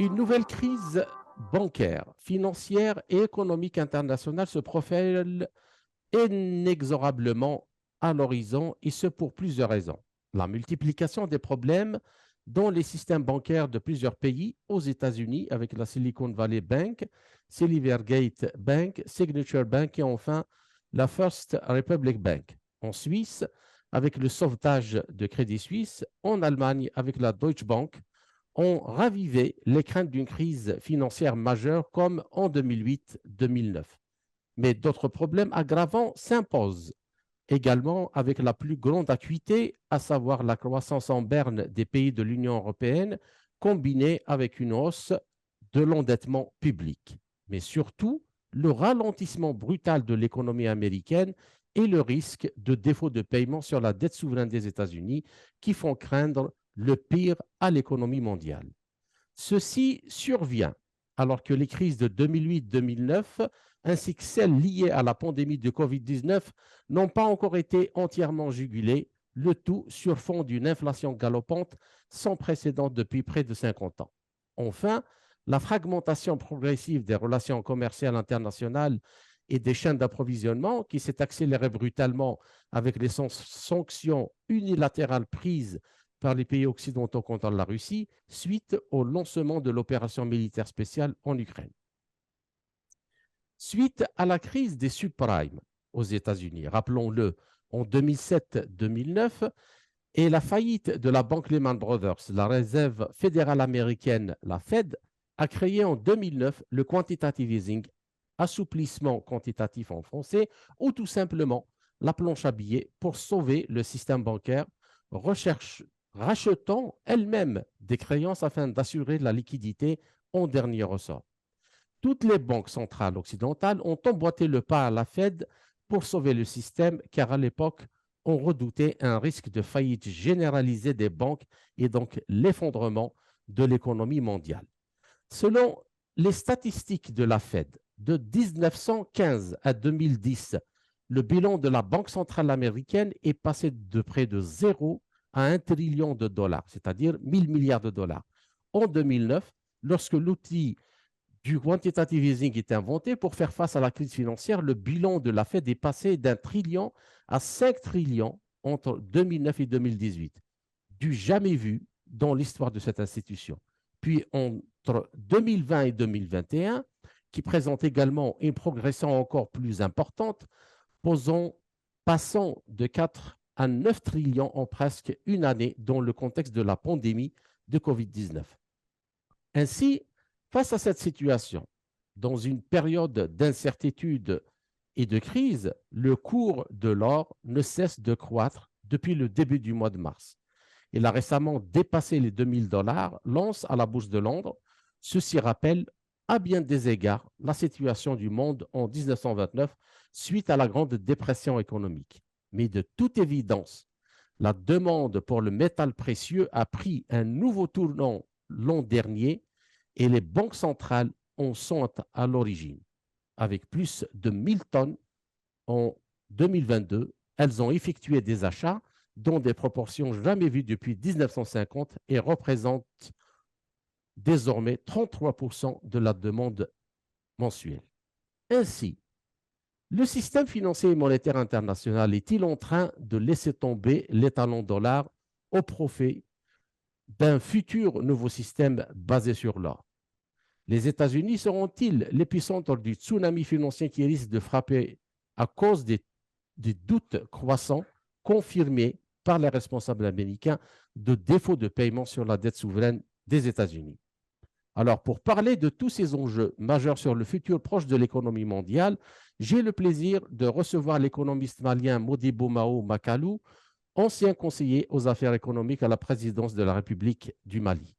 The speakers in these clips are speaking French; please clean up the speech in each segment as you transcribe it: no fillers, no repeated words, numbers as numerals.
Une nouvelle crise bancaire, financière et économique internationale se profile inexorablement à l'horizon, et ce pour plusieurs raisons. La multiplication des problèmes dans les systèmes bancaires de plusieurs pays, aux États-Unis avec la Silicon Valley Bank, Silvergate Bank, Signature Bank et enfin la First Republic Bank. En Suisse, avec le sauvetage de Crédit Suisse, en Allemagne avec la Deutsche Bank, ont ravivé les craintes d'une crise financière majeure comme en 2008-2009. Mais d'autres problèmes aggravants s'imposent également avec la plus grande acuité, à savoir la croissance en berne des pays de l'Union européenne, combinée avec une hausse de l'endettement public. Mais surtout, le ralentissement brutal de l'économie américaine et le risque de défaut de paiement sur la dette souveraine des États-Unis qui font craindre le pire à l'économie mondiale. Ceci survient alors que les crises de 2008-2009 ainsi que celles liées à la pandémie de Covid-19 n'ont pas encore été entièrement jugulées, le tout sur fond d'une inflation galopante sans précédent depuis près de 50 ans. Enfin, la fragmentation progressive des relations commerciales internationales et des chaînes d'approvisionnement qui s'est accélérée brutalement avec les sanctions unilatérales prises par les pays occidentaux contre la Russie suite au lancement de l'opération militaire spéciale en Ukraine. Suite à la crise des subprimes aux États-Unis, rappelons-le, en 2007-2009, et la faillite de la banque Lehman Brothers, la réserve fédérale américaine, la Fed, a créé en 2009 le quantitative easing, assouplissement quantitatif en français, ou tout simplement la planche à billets pour sauver le système bancaire, rachetant elle-même des créances afin d'assurer la liquidité en dernier ressort. Toutes les banques centrales occidentales ont emboîté le pas à la Fed pour sauver le système, car à l'époque, on redoutait un risque de faillite généralisée des banques et donc l'effondrement de l'économie mondiale. Selon les statistiques de la Fed, de 1915 à 2010, le bilan de la Banque centrale américaine est passé de près de 0 à 1 trillion de dollars, c'est-à-dire 1000 milliards de dollars. En 2009, lorsque l'outil du quantitative easing est inventé pour faire face à la crise financière, le bilan de la Fed est passé d'1 trillion à 5 trillions entre 2009 et 2018, du jamais vu dans l'histoire de cette institution. Puis entre 2020 et 2021, qui présente également une progression encore plus importante, passant de 4 à 9 trillions en presque une année dans le contexte de la pandémie de Covid-19. Ainsi, face à cette situation, dans une période d'incertitude et de crise, le cours de l'or ne cesse de croître depuis le début du mois de mars. Il a récemment dépassé les 2000 dollars, l'once à la bourse de Londres. Ceci rappelle à bien des égards la situation du monde en 1929 suite à la Grande Dépression économique. Mais de toute évidence, la demande pour le métal précieux a pris un nouveau tournant l'an dernier et les banques centrales en sont à l'origine. Avec plus de 1000 tonnes en 2022, elles ont effectué des achats dans des proportions jamais vues depuis 1950 et représentent désormais 33% de la demande mensuelle. Ainsi, le système financier et monétaire international est-il en train de laisser tomber l'étalon dollar au profit d'un futur nouveau système basé sur l'or? Les États-Unis seront-ils l'épicentre du tsunami financier qui risque de frapper à cause des doutes croissants confirmés par les responsables américains de défaut de paiement sur la dette souveraine des États-Unis? Alors, pour parler de tous ces enjeux majeurs sur le futur proche de l'économie mondiale, j'ai le plaisir de recevoir l'économiste malien Modibo Mao Makalou, ancien conseiller aux affaires économiques à la présidence de la République du Mali.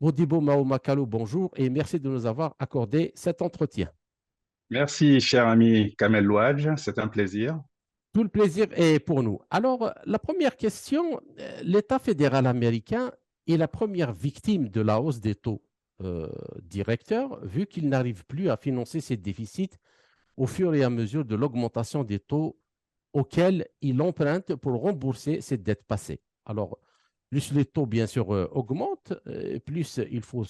Modibo Mao Makalou, bonjour et merci de nous avoir accordé cet entretien. Merci, cher ami Kamel Louadj, c'est un plaisir. Tout le plaisir est pour nous. Alors, la première question, l'État fédéral américain est la première victime de la hausse des taux directeurs, vu qu'il n'arrive plus à financer ses déficits au fur et à mesure de l'augmentation des taux auxquels il emprunte pour rembourser ses dettes passées. Alors, plus les taux, bien sûr, augmentent, plus il faut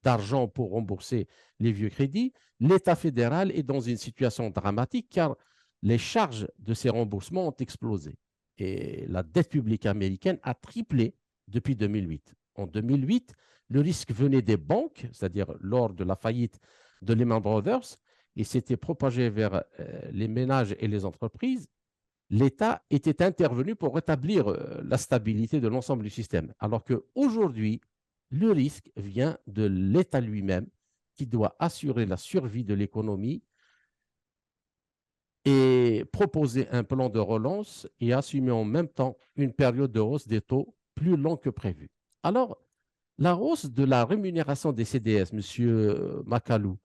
d'argent pour rembourser les vieux crédits. L'État fédéral est dans une situation dramatique car les charges de ces remboursements ont explosé. Et la dette publique américaine a triplé depuis 2008. En 2008, le risque venait des banques, c'est-à-dire lors de la faillite de Lehman Brothers, et s'était propagé vers les ménages et les entreprises. L'État était intervenu pour rétablir la stabilité de l'ensemble du système. Alors qu'aujourd'hui, le risque vient de l'État lui-même qui doit assurer la survie de l'économie et proposer un plan de relance et assumer en même temps une période de hausse des taux plus longue que prévu. Alors, la hausse de la rémunération des CDS, M. Macalou,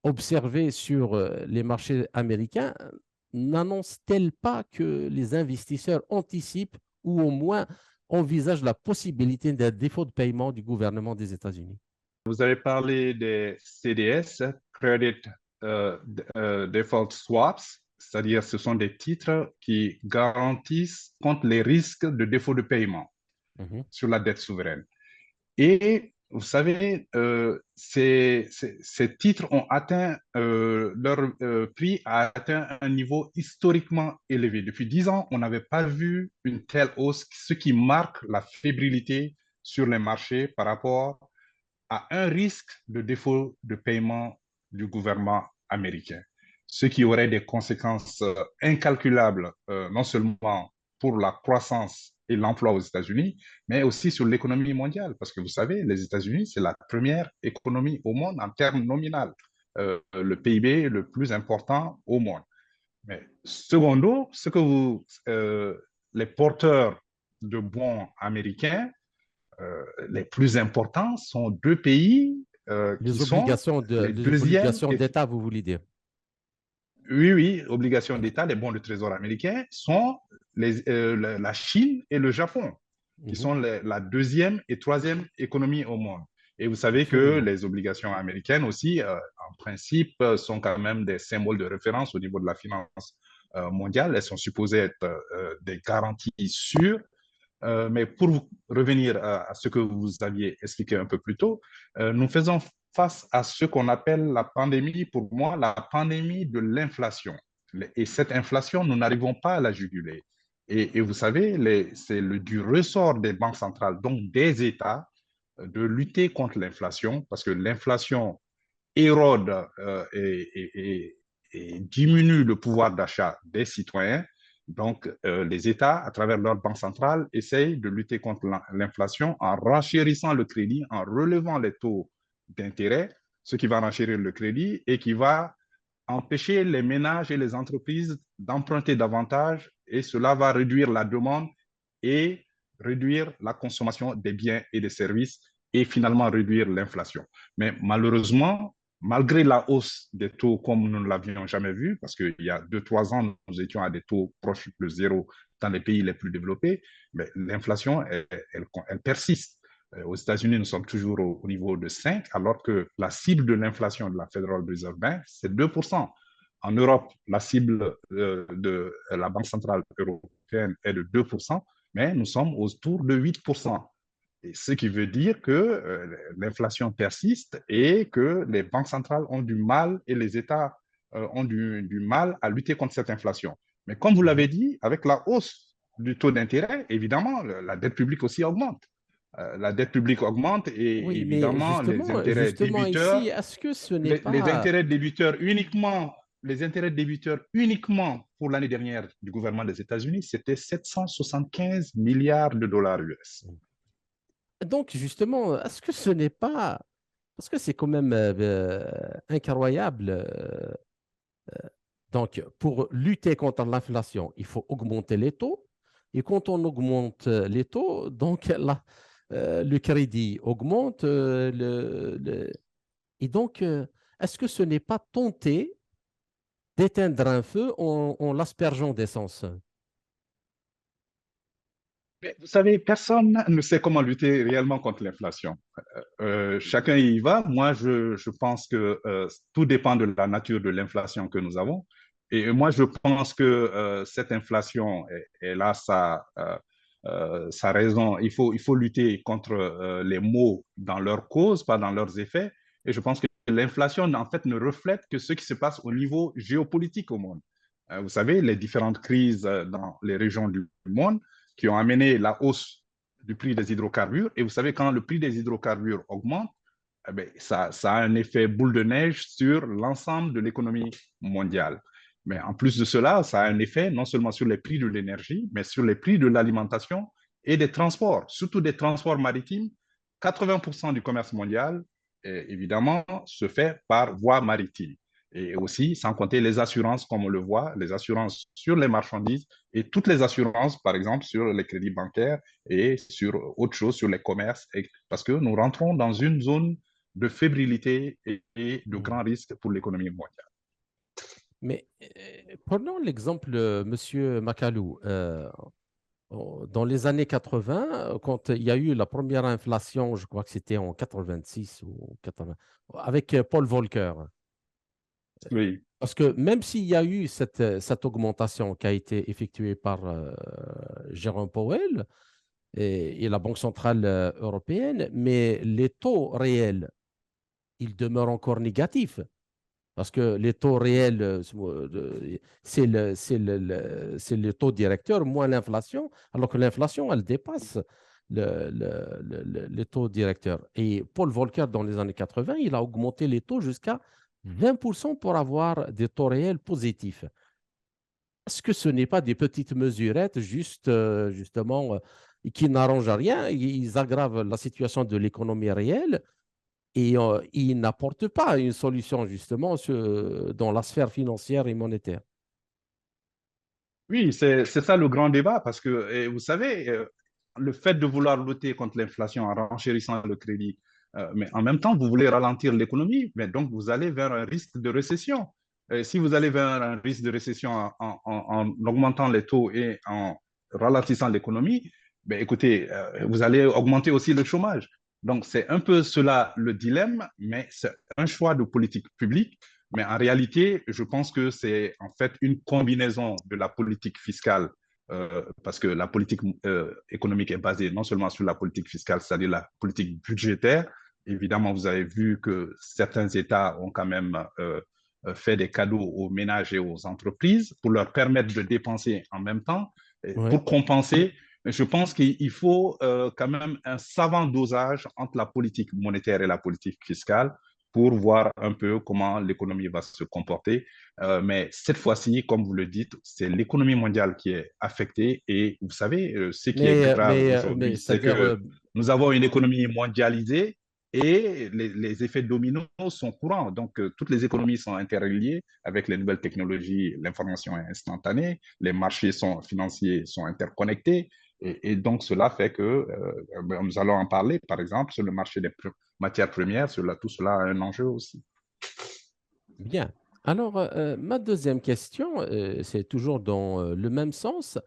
observée sur les marchés américains, n'annonce-t-elle pas que les investisseurs anticipent ou au moins envisagent la possibilité d'un défaut de paiement du gouvernement des États-Unis? Vous avez parlé des CDS, Credit Default Swaps, c'est-à-dire ce sont des titres qui garantissent contre les risques de défaut de paiement Mhm. sur la dette souveraine. Et vous savez, ces titres ont atteint, leur prix a atteint un niveau historiquement élevé. Depuis 10 ans, on n'avait pas vu une telle hausse, ce qui marque la fébrilité sur les marchés par rapport à un risque de défaut de paiement du gouvernement américain, ce qui aurait des conséquences incalculables, non seulement pour la croissance et l'emploi aux États-Unis, mais aussi sur l'économie mondiale. Parce que vous savez, les États-Unis, c'est la première économie au monde en termes nominaux, le PIB le plus important au monde. Mais secondo, les porteurs de bons américains les plus importants sont deux pays qui sont les Les deuxièmes. obligations d'État, vous voulez dire? Oui, oui, obligations d'État, les bons de trésor américains sont la Chine et le Japon, qui Mhm. sont la deuxième et troisième économie au monde. Et vous savez que Absolument. les obligations américaines aussi, en principe, sont quand même des symboles de référence au niveau de la finance mondiale. Elles sont supposées être des garanties sûres. Mais pour revenir à ce que vous aviez expliqué un peu plus tôt, nous faisons face à ce qu'on appelle la pandémie, pour moi, la pandémie de l'inflation. Et cette inflation, nous n'arrivons pas à la juguler. Et vous savez, c'est du ressort des banques centrales, donc des États, de lutter contre l'inflation, parce que l'inflation érode et diminue le pouvoir d'achat des citoyens. Donc, les États, à travers leur banque centrale, essayent de lutter contre l'inflation en renchérissant le crédit, en relevant les taux d'intérêt, ce qui va renchérir le crédit et qui va empêcher les ménages et les entreprises d'emprunter davantage et cela va réduire la demande et réduire la consommation des biens et des services et finalement réduire l'inflation. Mais malheureusement, malgré la hausse des taux comme nous ne l'avions jamais vu, parce qu'il y a 2, 3 ans, nous étions à des taux proches de zéro dans les pays les plus développés, mais l'inflation, elle persiste. Aux États-Unis, nous sommes toujours au niveau de 5, alors que la cible de l'inflation de la Federal Reserve Bank, c'est 2%. En Europe, la cible de la Banque centrale européenne est de 2%, mais nous sommes autour de 8%. Et ce qui veut dire que l'inflation persiste et que les banques centrales ont du mal et les États ont du mal à lutter contre cette inflation. Mais comme vous Mhm. l'avez dit, avec la hausse du taux d'intérêt, évidemment, la dette publique aussi augmente. La dette publique augmente et Oui, mais évidemment, justement ici, est-ce que ce n'est les pas... intérêts débiteurs uniquement, les intérêts débiteurs uniquement pour l'année dernière du gouvernement des États-Unis, c'était 775 milliards de dollars US. Donc, justement, est-ce que ce n'est pas... Parce que c'est quand même incroyable. Donc, pour lutter contre l'inflation, il faut augmenter les taux. Et quand on augmente les taux, donc le crédit augmente. Et donc, est-ce que ce n'est pas tenté d'éteindre un feu en l'aspergeant d'essence? Mais vous savez, personne ne sait comment lutter réellement contre l'inflation. Chacun y va. Moi, je pense que tout dépend de la nature de l'inflation que nous avons. Et moi, je pense que cette inflation, elle a sa raison. Il faut lutter contre les maux dans leur cause, pas dans leurs effets. Et je pense que l'inflation, en fait, ne reflète que ce qui se passe au niveau géopolitique au monde. Vous savez, les différentes crises dans les régions du monde qui ont amené la hausse du prix des hydrocarbures. Et vous savez, quand le prix des hydrocarbures augmente, eh bien, ça a un effet boule de neige sur l'ensemble de l'économie mondiale. Mais en plus de cela, ça a un effet non seulement sur les prix de l'énergie, mais sur les prix de l'alimentation et des transports, surtout des transports maritimes. 80% du commerce mondial, évidemment, se fait par voie maritime. Et aussi, sans compter les assurances, comme on le voit, les assurances sur les marchandises et toutes les assurances, par exemple, sur les crédits bancaires et sur autre chose, sur les commerces, parce que nous rentrons dans une zone de fébrilité et de grands risques pour l'économie mondiale. Mais prenons l'exemple, Monsieur Macalou. Dans les années 80, quand il y a eu la première inflation, je crois que c'était en 86 ou 80, avec Paul Volcker. Oui. Parce que même s'il y a eu cette augmentation qui a été effectuée par Jérôme Powell et la Banque centrale européenne, mais les taux réels, ils demeurent encore négatifs. Parce que les taux réels, c'est le taux directeur moins l'inflation, alors que l'inflation, elle dépasse les taux directeurs. Et Paul Volcker, dans les années 80, il a augmenté les taux jusqu'à 20% pour avoir des taux réels positifs. Est-ce que ce n'est pas des petites mesurettes juste, justement, qui n'arrangent rien? Ils aggravent la situation de l'économie réelle et ils n'apportent pas une solution justement dans la sphère financière et monétaire. Oui, c'est ça le grand débat parce que, et vous savez, le fait de vouloir lutter contre l'inflation en renchérissant le crédit, mais en même temps, vous voulez ralentir l'économie, mais donc vous allez vers un risque de récession. Si vous allez vers un risque de récession en augmentant les taux et en ralentissant l'économie, ben écoutez, vous allez augmenter aussi le chômage. Donc c'est un peu cela le dilemme, mais c'est un choix de politique publique. Mais en réalité, je pense que c'est en fait une combinaison de la politique fiscale, parce que la politique économique est basée non seulement sur la politique fiscale, c'est-à-dire la politique budgétaire. Évidemment, vous avez vu que certains États ont quand même fait des cadeaux aux ménages et aux entreprises pour leur permettre de dépenser en même temps, Oui. pour compenser. Je pense qu'il faut quand même un savant dosage entre la politique monétaire et la politique fiscale pour voir un peu comment l'économie va se comporter. Mais cette fois-ci, comme vous le dites, c'est l'économie mondiale qui est affectée. Et vous savez, ce qui est grave Mais aujourd'hui, c'est c'est-à-dire, que nous avons une économie mondialisée et les effets dominos sont courants. Donc, toutes les économies sont interreliées avec les nouvelles technologies, l'information est instantanée, les marchés financiers sont interconnectés. Et donc, cela fait que nous allons en parler, par exemple, sur le marché des matières premières, tout cela a un enjeu aussi. bien. Alors, ma deuxième question, c'est toujours dans le même sens.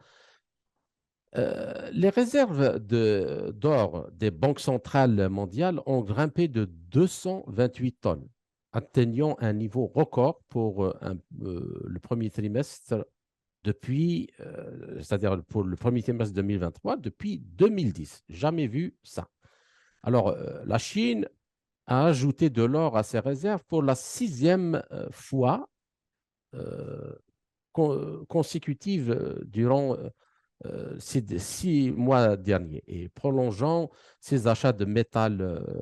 Les réserves d'or des banques centrales mondiales ont grimpé de 228 tonnes, atteignant un niveau record pour le premier trimestre c'est-à-dire pour le premier trimestre 2023, depuis 2010. Jamais vu ça. Alors, la Chine a ajouté de l'or à ses réserves pour la sixième fois euh, consécutive durant ces 6 mois derniers et prolongeant ses achats de métal,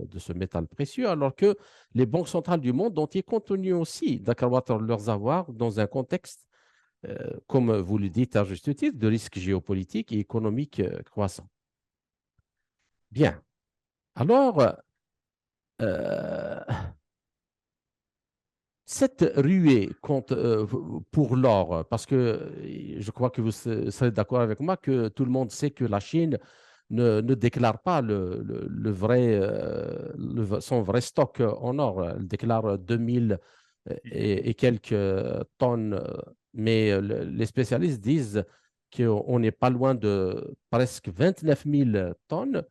de ce métal précieux, alors que les banques centrales du monde entier continuent aussi d'accroître leurs avoirs dans un contexte, comme vous le dites à juste titre, de risques géopolitiques et économiques croissants. Bien. Alors, euh, cette ruée pour l'or, parce que je crois que vous serez d'accord avec moi que tout le monde sait que la Chine ne déclare pas son vrai stock en or. Elle déclare 2000 et quelques tonnes, mais les spécialistes disent qu'on n'est pas loin de presque 29 000 tonnes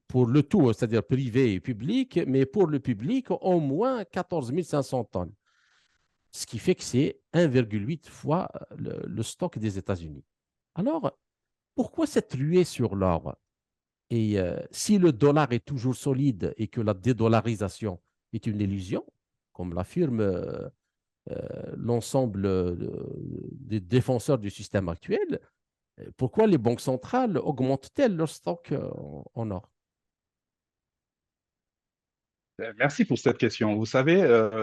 pour le tout, c'est-à-dire privé et public, mais pour le public, au moins 14 500 tonnes, ce qui fait que c'est 1,8 fois le stock des États-Unis. Alors, Pourquoi cette ruée sur l'or? Et si le dollar est toujours solide et que la dédollarisation est une illusion, comme l'affirme l'ensemble des défenseurs du système actuel, pourquoi les banques centrales augmentent-elles leur stock en or? Merci pour cette question. Vous savez,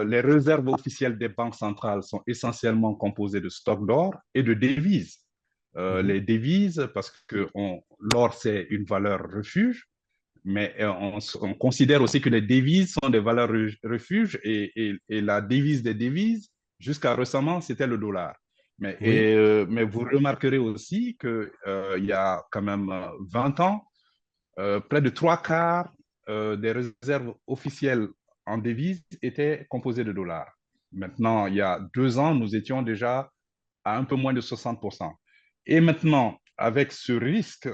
les réserves officielles des banques centrales sont essentiellement composées de stocks d'or et de devises. Mhm. Les devises, parce que l'or, c'est une valeur refuge, mais on considère aussi que les devises sont des valeurs refuges et la devise des devises, jusqu'à récemment, c'était le dollar. Oui, Mais vous remarquerez aussi qu'il y a quand même 20 ans, près de trois quarts des réserves officielles en devises étaient composées de dollars. Maintenant, il y a 2 ans, nous étions déjà à un peu moins de 60%. Et maintenant, avec ce risque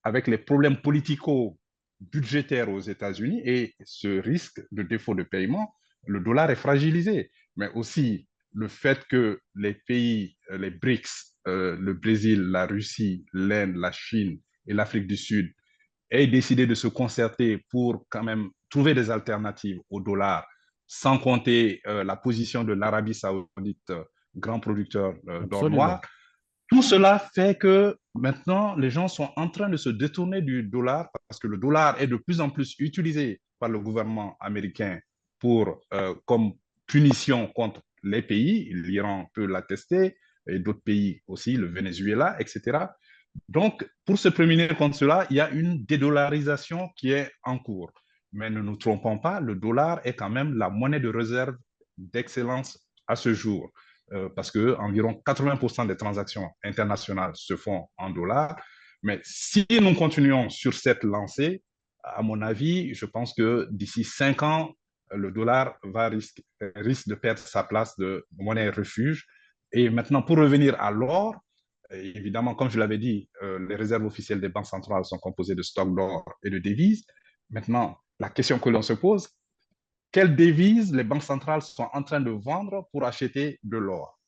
avec les problèmes politico-budgétaires aux États-Unis et ce risque de défaut de paiement, le dollar est fragilisé. Mais aussi le fait que les pays, les BRICS, le Brésil, la Russie, l'Inde, la Chine et l'Afrique du Sud aient décidé de se concerter pour quand même trouver des alternatives au dollar, sans compter la position de l'Arabie saoudite, grand producteur d'or noir, absolument. tout cela fait que maintenant, les gens sont en train de se détourner du dollar parce que le dollar est de plus en plus utilisé par le gouvernement américain comme punition contre les pays. L'Iran peut l'attester et d'autres pays aussi, le Venezuela, etc. Donc, pour se prémunir contre cela, il y a une dédollarisation qui est en cours. Mais ne nous trompons pas, le dollar est quand même la monnaie de réserve d'excellence à ce jour, parce que environ 80% des transactions internationales se font en dollars. Mais si nous continuons sur cette lancée, à mon avis, je pense que d'ici 5 ans, le dollar risque de perdre sa place de monnaie refuge. Et maintenant, pour revenir à l'or, évidemment, comme je l'avais dit, les réserves officielles des banques centrales sont composées de stocks d'or et de devises. Maintenant, la question que l'on se pose, quelles devises les banques centrales sont en train de vendre pour acheter de l'or?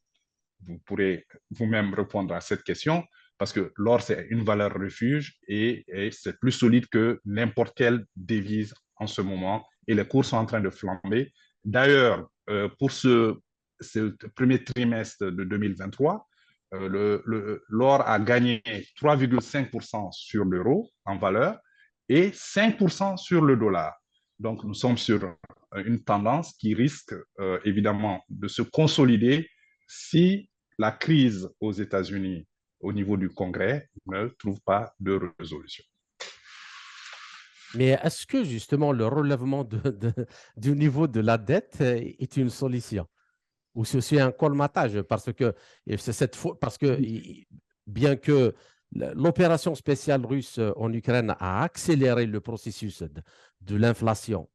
Vous pourrez vous-même répondre à cette question parce que l'or, c'est une valeur refuge et c'est plus solide que n'importe quelle devise en ce moment et les cours sont en train de flamber. D'ailleurs, pour ce premier trimestre de 2023, l'or a gagné 3,5% sur l'euro en valeur et 5% sur le dollar. Donc, nous sommes sur une tendance qui risque évidemment de se consolider si la crise aux États-Unis au niveau du Congrès ne trouve pas de résolution. Mais est-ce que justement le relèvement du niveau de la dette est une solution? Ou c'est un colmatage? Parce que, parce que bien que l'opération spéciale russe en Ukraine a accéléré le processus de l'inflation,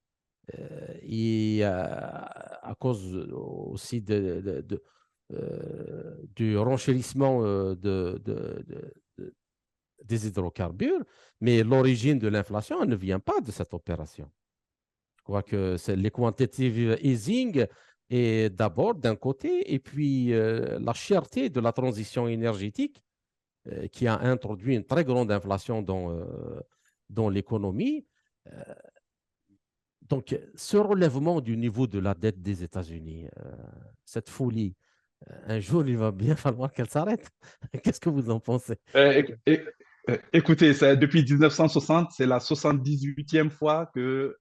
et à cause aussi du renchérissement des hydrocarbures, mais l'origine de l'inflation ne vient pas de cette opération. Je crois que c'est les quantitative easing est d'abord d'un côté, et puis la cherté de la transition énergétique qui a introduit une très grande inflation dans l'économie. Euh, donc, ce relèvement du niveau de la dette des États-Unis, cette folie, un jour, il va bien falloir qu'elle s'arrête. Qu'est-ce que vous en pensez? Écoutez, depuis 1960, c'est la 78e fois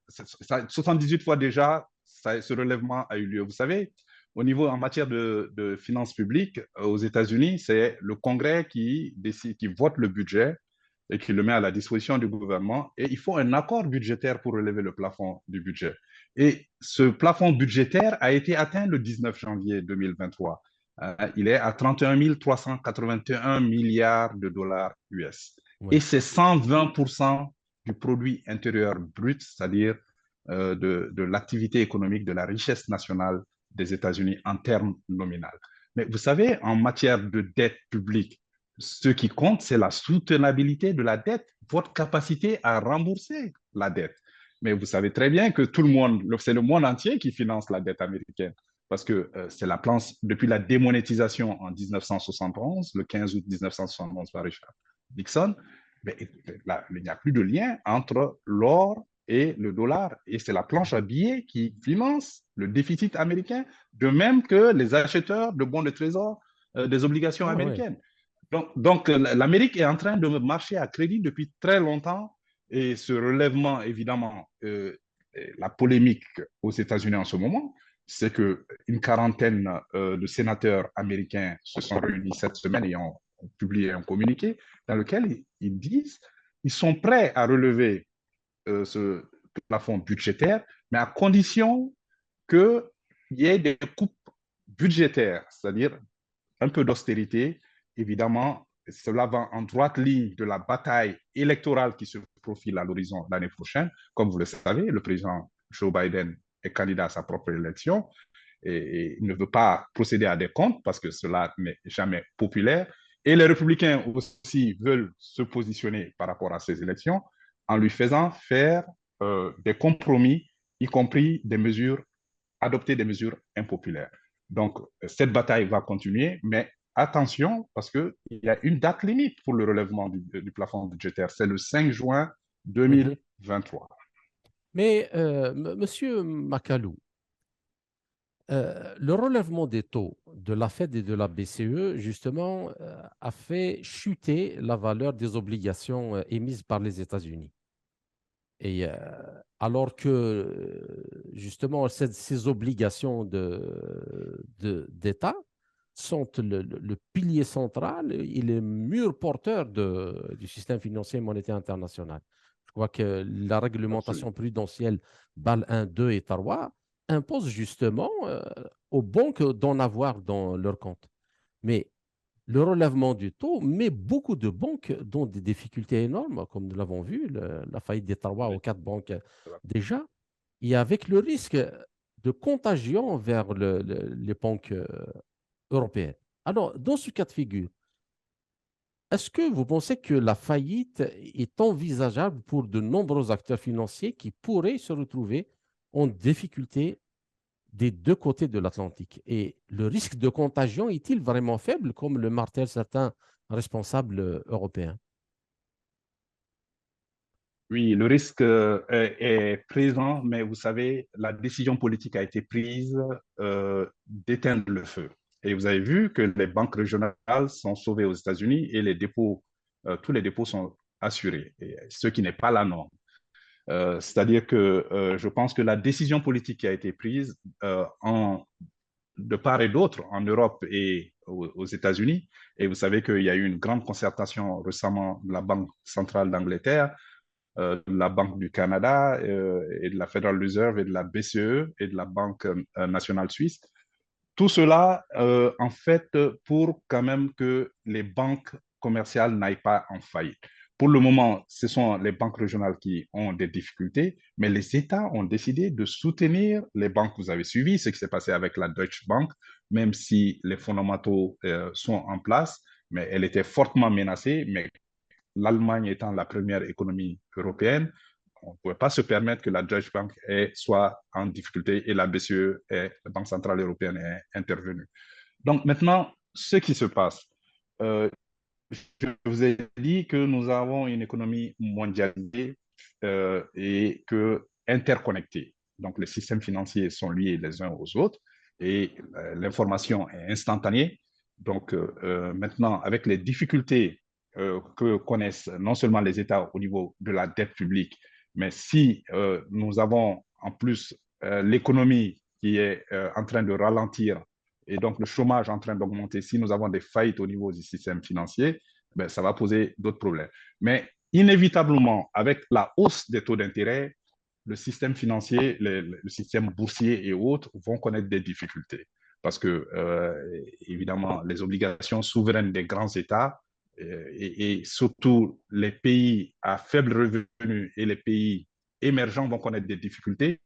78 fois déjà, ce relèvement a eu lieu. Vous savez, au niveau en matière de finances publiques, aux États-Unis, c'est le Congrès qui décide, qui vote le budget et qui le met à la disposition du gouvernement. Et il faut un accord budgétaire pour relever le plafond du budget. Et ce plafond budgétaire a été atteint le 19 janvier 2023. Il est à 31 381 milliards de dollars US. Et Oui. c'est 120% du produit intérieur brut, c'est-à-dire de l'activité économique, de la richesse nationale des États-Unis en termes nominaux. Mais vous savez, en matière de dette publique, ce qui compte, c'est la soutenabilité de la dette, votre capacité à rembourser la dette. Mais vous savez très bien que tout le monde, c'est le monde entier qui finance la dette américaine. parce que c'est la planche depuis la démonétisation en 1971, le 15 août 1971 par Richard Nixon, mais il n'y a plus de lien entre l'or et le dollar. Et c'est la planche à billets qui finance le déficit américain, de même que les acheteurs de bons de trésor des obligations Ah ouais. américaines. Donc l'Amérique est en train de marcher à crédit depuis très longtemps et ce relèvement, évidemment, la polémique aux États-Unis en ce moment, c'est qu'une quarantaine de sénateurs américains se sont réunis cette semaine et ont publié un communiqué dans lequel ils disent qu'ils sont prêts à relever ce plafond budgétaire, mais à condition qu'il y ait des coupes budgétaires, c'est-à-dire un peu d'austérité. Évidemment, cela va en droite ligne de la bataille électorale qui se profile à l'horizon de l'année prochaine. Comme vous le savez, le président Joe Biden est candidat à sa propre élection et il ne veut pas procéder à des comptes parce que cela n'est jamais populaire. Et les républicains aussi veulent se positionner par rapport à ces élections en lui faisant faire des compromis, y compris adopter des mesures impopulaires. Donc, cette bataille va continuer, mais attention, parce qu'il y a une date limite pour le relèvement du plafond budgétaire. C'est le 5 juin Mhm. 2023. Mais, Monsieur Macalou, le relèvement des taux de la Fed et de la BCE, justement, a fait chuter la valeur des obligations émises par les États-Unis. Et alors que, justement, ces obligations d'État sont le pilier central et le mur porteur du système financier et monétaire international. Je crois que la réglementation Absolument. prudentielle BAL 1, 2 et 3 impose justement aux banques d'en avoir dans leur compte. Mais le relèvement du taux met beaucoup de banques dans des difficultés énormes, comme nous l'avons vu, la faillite des trois ou Oui. quatre banques déjà, et avec le risque de contagion vers les banques européennes. Alors, dans ce cas de figure, est-ce que vous pensez que la faillite est envisageable pour de nombreux acteurs financiers qui pourraient se retrouver en difficulté des deux côtés de l'Atlantique? Et le risque de contagion est-il vraiment faible, comme le martèlent certains responsables européens? Oui, le risque est présent, mais vous savez, la décision politique a été prise d'éteindre le feu. Et vous avez vu que les banques régionales sont sauvées aux États-Unis et tous les dépôts sont assurés, ce qui n'est pas la norme. C'est-à-dire que je pense que la décision politique qui a été prise de part et d'autre, en Europe et aux États-Unis, et vous savez qu'il y a eu une grande concertation récemment de la Banque centrale d'Angleterre, de la Banque du Canada et de la Federal Reserve et de la BCE et de la Banque nationale suisse. Tout cela, en fait, pour quand même que les banques commerciales n'aillent pas en faillite. Pour le moment, ce sont les banques régionales qui ont des difficultés, mais les États ont décidé de soutenir les banques. Vous avez suivi ce qui s'est passé avec la Deutsche Bank, même si les fondamentaux sont en place, mais elle était fortement menacée. Mais l'Allemagne étant la première économie européenne, on ne pouvait pas se permettre que la Deutsche Bank soit en difficulté et la BCE, la Banque centrale européenne, est intervenue. Donc maintenant, ce qui se passe, euh, je vous ai dit que nous avons une économie mondialisée et que interconnectée. Donc les systèmes financiers sont liés les uns aux autres et l'information est instantanée. Donc maintenant, avec les difficultés que connaissent non seulement les États au niveau de la dette publique, mais si nous avons en plus l'économie qui est en train de ralentir et donc le chômage en train d'augmenter, si nous avons des faillites au niveau du système financier, ben, ça va poser d'autres problèmes. Mais inévitablement, avec la hausse des taux d'intérêt, le système financier, le système boursier et autres vont connaître des difficultés. Parce que, évidemment, les obligations souveraines des grands États et surtout les pays à faible revenu et les pays émergents vont connaître des difficultés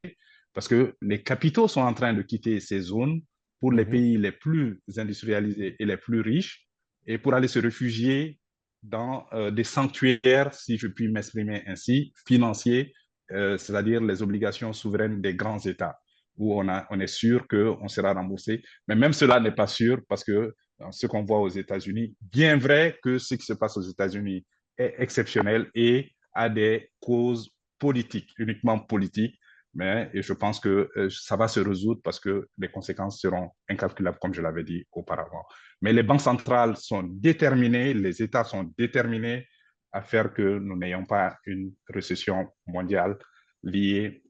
parce que les capitaux sont en train de quitter ces zones pour les Mhm. pays les plus industrialisés et les plus riches et pour aller se réfugier dans des sanctuaires, si je puis m'exprimer ainsi, financiers, c'est-à-dire les obligations souveraines des grands États. où on est sûr qu'on sera remboursé. Mais même cela n'est pas sûr parce que ce qu'on voit aux États-Unis, bien vrai que ce qui se passe aux États-Unis est exceptionnel et a des causes politiques, uniquement politiques. Mais je pense que ça va se résoudre parce que les conséquences seront incalculables, comme je l'avais dit auparavant. Mais les banques centrales sont déterminées, les États sont déterminés à faire que nous n'ayons pas une récession mondiale liée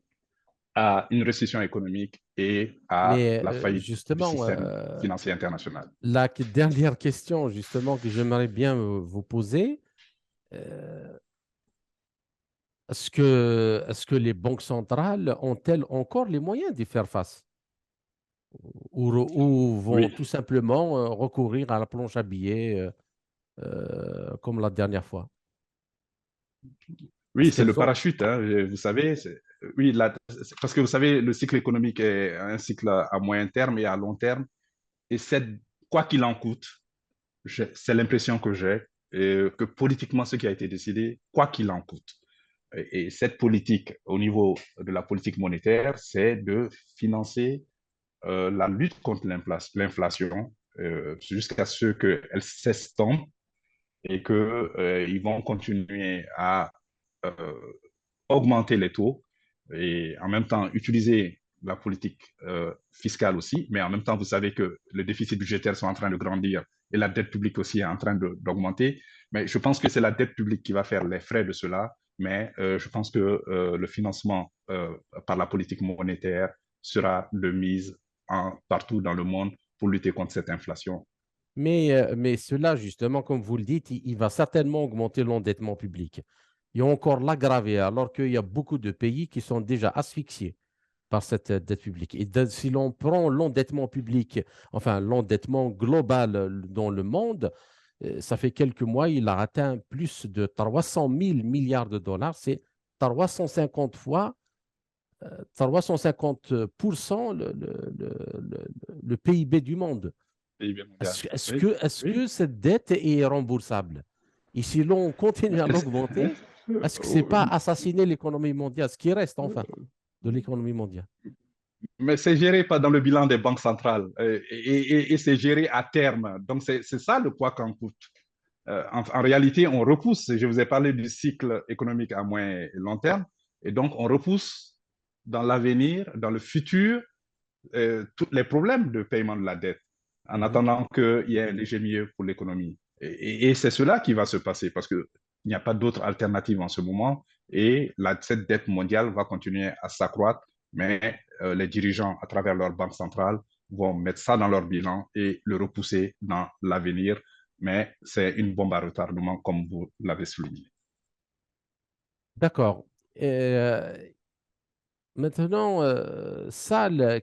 à une récession économique et à Mais la faillite du justement, système financier international. la dernière question justement que j'aimerais bien vous poser, euh, est-ce que les banques centrales ont-elles encore les moyens d'y faire face ou vont Oui, tout simplement recourir à la planche à billets comme la dernière fois? oui, Est-ce c'est le qu'elles ont... parachute, hein, vous savez. Oui, parce que vous savez, le cycle économique est un cycle à moyen terme et à long terme. Et c'est, quoi qu'il en coûte, c'est l'impression que j'ai, que politiquement, ce qui a été décidé, quoi qu'il en coûte. Et cette politique, au niveau de la politique monétaire, c'est de financer la lutte contre l'inflation jusqu'à ce qu'elle s'estompe et qu'ils vont continuer à euh, augmenter les taux et en même temps utiliser la politique fiscale aussi, mais en même temps, vous savez que les déficits budgétaires sont en train de grandir et la dette publique aussi est en train d'augmenter. Mais je pense que c'est la dette publique qui va faire les frais de cela, mais je pense que le financement par la politique monétaire sera de mise partout dans le monde pour lutter contre cette inflation. Mais cela, justement, comme vous le dites, il va certainement augmenter l'endettement public. Et encore l'aggraver, alors qu'il y a beaucoup de pays qui sont déjà asphyxiés par cette dette publique. Et si l'on prend l'endettement public, enfin l'endettement global dans le monde, ça fait quelques mois, il a atteint plus de 300 000 milliards de dollars. C'est 350 fois, 350% le PIB du monde. PIB mondial. Oui, Est-ce oui. que cette dette est remboursable? Et si l'on continue à l'augmenter, est-ce que ce n'est pas assassiner l'économie mondiale, ce qui reste enfin de l'économie mondiale? Mais c'est géré pas dans le bilan des banques centrales et c'est géré à terme. Donc, c'est ça le quoi qu'en coûte. En réalité, on repousse. Je vous ai parlé du cycle économique à moyen et long terme. Et donc, on repousse dans l'avenir, dans le futur, tous les problèmes de paiement de la dette en Mhm. attendant qu'il y ait un léger milieu pour l'économie. Et c'est cela qui va se passer parce qu'il n'y a pas d'autre alternative en ce moment et cette dette mondiale va continuer à s'accroître, mais les dirigeants, à travers leur banque centrale, vont mettre ça dans leur bilan et le repousser dans l'avenir. Mais c'est une bombe à retardement, comme vous l'avez souligné. D'accord. Maintenant, Sal,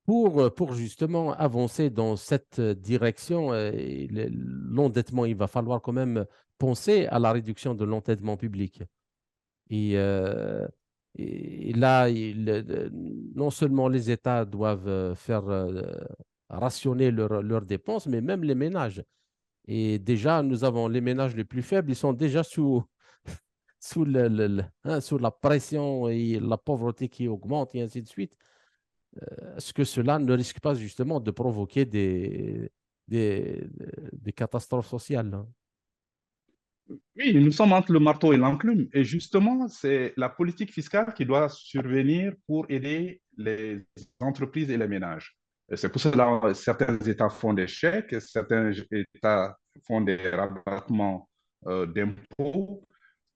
pour justement avancer dans cette direction, l'endettement, il va falloir quand même penser à la réduction de l'endettement public. Et, euh, et là, non seulement les États doivent faire rationner leurs dépenses, mais même les ménages. Et déjà, nous avons les ménages les plus faibles, ils sont déjà sous la pression et la pauvreté qui augmente et ainsi de suite. Est-ce que cela ne risque pas justement de provoquer des, des catastrophes sociales, hein? Oui, nous sommes entre le marteau et l'enclume. Et justement, c'est la politique fiscale qui doit survenir pour aider les entreprises et les ménages. Et c'est pour cela que certains États font des chèques, certains États font des rabattements d'impôts.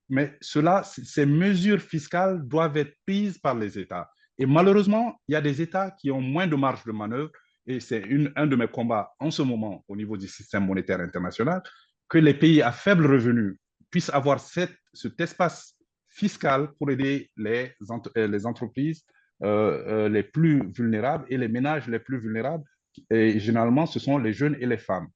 Mais ces mesures fiscales doivent être prises par les États. Et malheureusement, il y a des États qui ont moins de marge de manœuvre. Et c'est un de mes combats en ce moment au niveau du système monétaire international, que les pays à faible revenu puissent avoir cet espace fiscal pour aider les entreprises les plus vulnérables et les ménages les plus vulnérables. Et généralement, ce sont les jeunes et les femmes.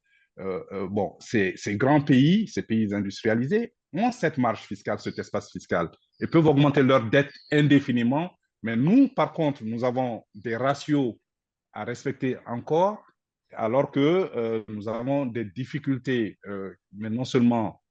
Bon, ces grands pays, ces pays industrialisés, ont cette marge fiscale, cet espace fiscal, et peuvent augmenter leur dette indéfiniment. Mais nous, par contre, nous avons des ratios à respecter encore, alors que nous avons des difficultés, mais non seulement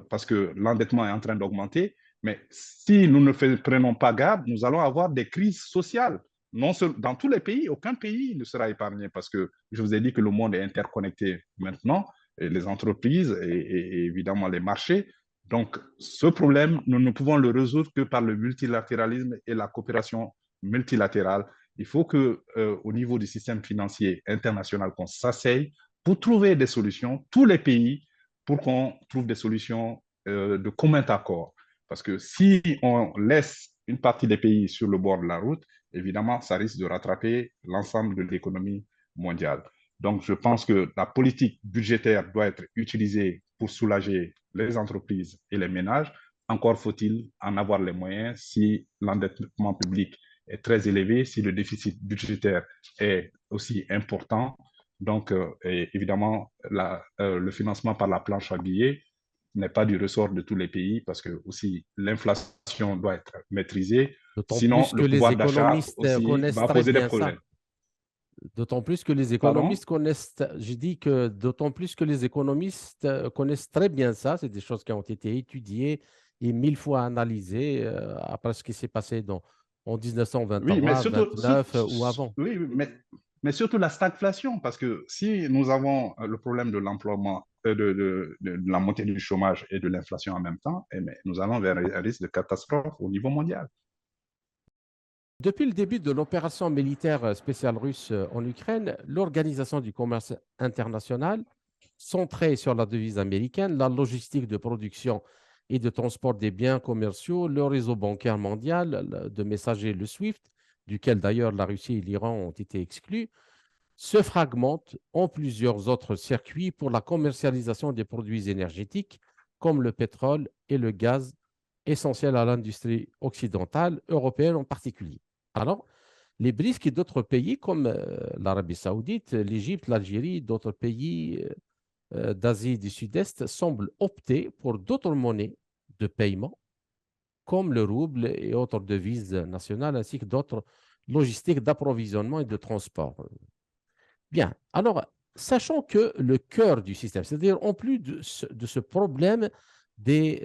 parce que l'endettement est en train d'augmenter, Mais si nous ne prenons pas garde, nous allons avoir des crises sociales. Non dans tous les pays, aucun pays ne sera épargné parce que je vous ai dit que le monde est interconnecté maintenant, et les entreprises et évidemment les marchés. Donc, ce problème, nous ne pouvons le résoudre que par le multilatéralisme et la coopération multilatérale. Il faut que, au niveau du système financier international, qu'on s'asseye pour trouver des solutions, tous les pays, pour qu'on trouve des solutions de commun accord. Parce que si on laisse une partie des pays sur le bord de la route, évidemment, ça risque de rattraper l'ensemble de l'économie mondiale. Donc, je pense que la politique budgétaire doit être utilisée pour soulager les entreprises et les ménages. Encore faut-il en avoir les moyens si l'endettement public est très élevé, si le déficit budgétaire est aussi important. Donc, évidemment, le financement par la planche à billets n'est pas du ressort de tous les pays parce que aussi l'inflation doit être maîtrisée. D'autant Sinon, plus que le les pouvoir d'achat économistes aussi connaissent va très poser des bien ça. problèmes. D'autant plus que les Pardon? économistes connaissent, j'ai dit que d'autant plus que les économistes connaissent très bien ça. C'est des choses qui ont été étudiées et mille fois analysées après ce qui s'est passé en Oui, mais 1923, surtout, 29 ou avant. oui, mais surtout la stagflation, parce que si nous avons le problème de l'emploiement, de la montée du chômage et de l'inflation en même temps, eh bien, nous allons vers un risque de catastrophe au niveau mondial. Depuis le début de l'opération militaire spéciale russe en Ukraine, l'Organisation du commerce international, centrée sur la devise américaine, la logistique de production et de transport des biens commerciaux, le réseau bancaire mondial de messagers, le SWIFT, duquel d'ailleurs la Russie et l'Iran ont été exclus, se fragmente en plusieurs autres circuits pour la commercialisation des produits énergétiques comme le pétrole et le gaz, essentiels à l'industrie occidentale, européenne en particulier. Alors, les BRICS et d'autres pays comme l'Arabie saoudite, l'Égypte, l'Algérie, d'autres pays d'Asie du Sud-Est semblent opter pour d'autres monnaies de paiement comme le rouble et autres devises nationales, ainsi que d'autres logistiques d'approvisionnement et de transport. Bien, alors, sachant que le cœur du système, c'est-à-dire en plus de ce problème des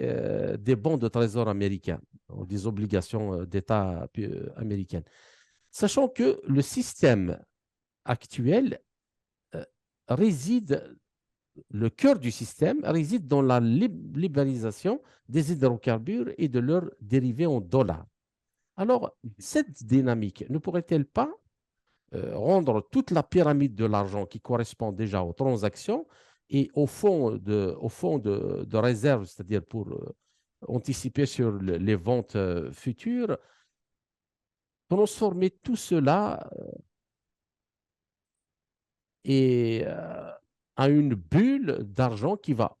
bons de trésor américains, ou des obligations d'État américaines, sachant que le système actuel euh, réside, le cœur du système réside dans la libéralisation des hydrocarbures et de leurs dérivés en dollars. Alors, cette dynamique ne pourrait-elle pas rendre toute la pyramide de l'argent qui correspond déjà aux transactions et au fonds de réserve, c'est-à-dire pour anticiper sur les ventes futures, transformer tout cela et, à une bulle d'argent qui va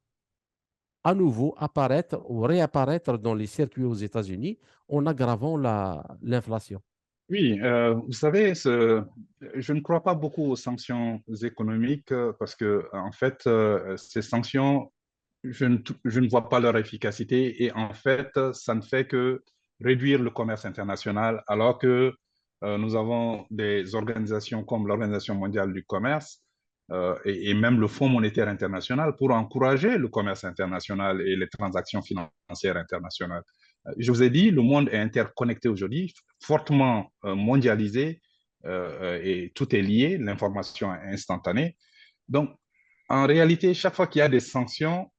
à nouveau apparaître ou réapparaître dans les circuits aux États-Unis en aggravant l'inflation. Oui, vous savez, je ne crois pas beaucoup aux sanctions économiques parce que, en fait, ces sanctions, je ne vois pas leur efficacité et en fait, ça ne fait que réduire le commerce international alors que nous avons des organisations comme l'Organisation mondiale du commerce et même le Fonds monétaire international pour encourager le commerce international et les transactions financières internationales. Je vous ai dit, le monde est interconnecté aujourd'hui, fortement mondialisé et tout est lié, l'information est instantanée. Donc, en réalité, chaque fois qu'il y a des sanctions,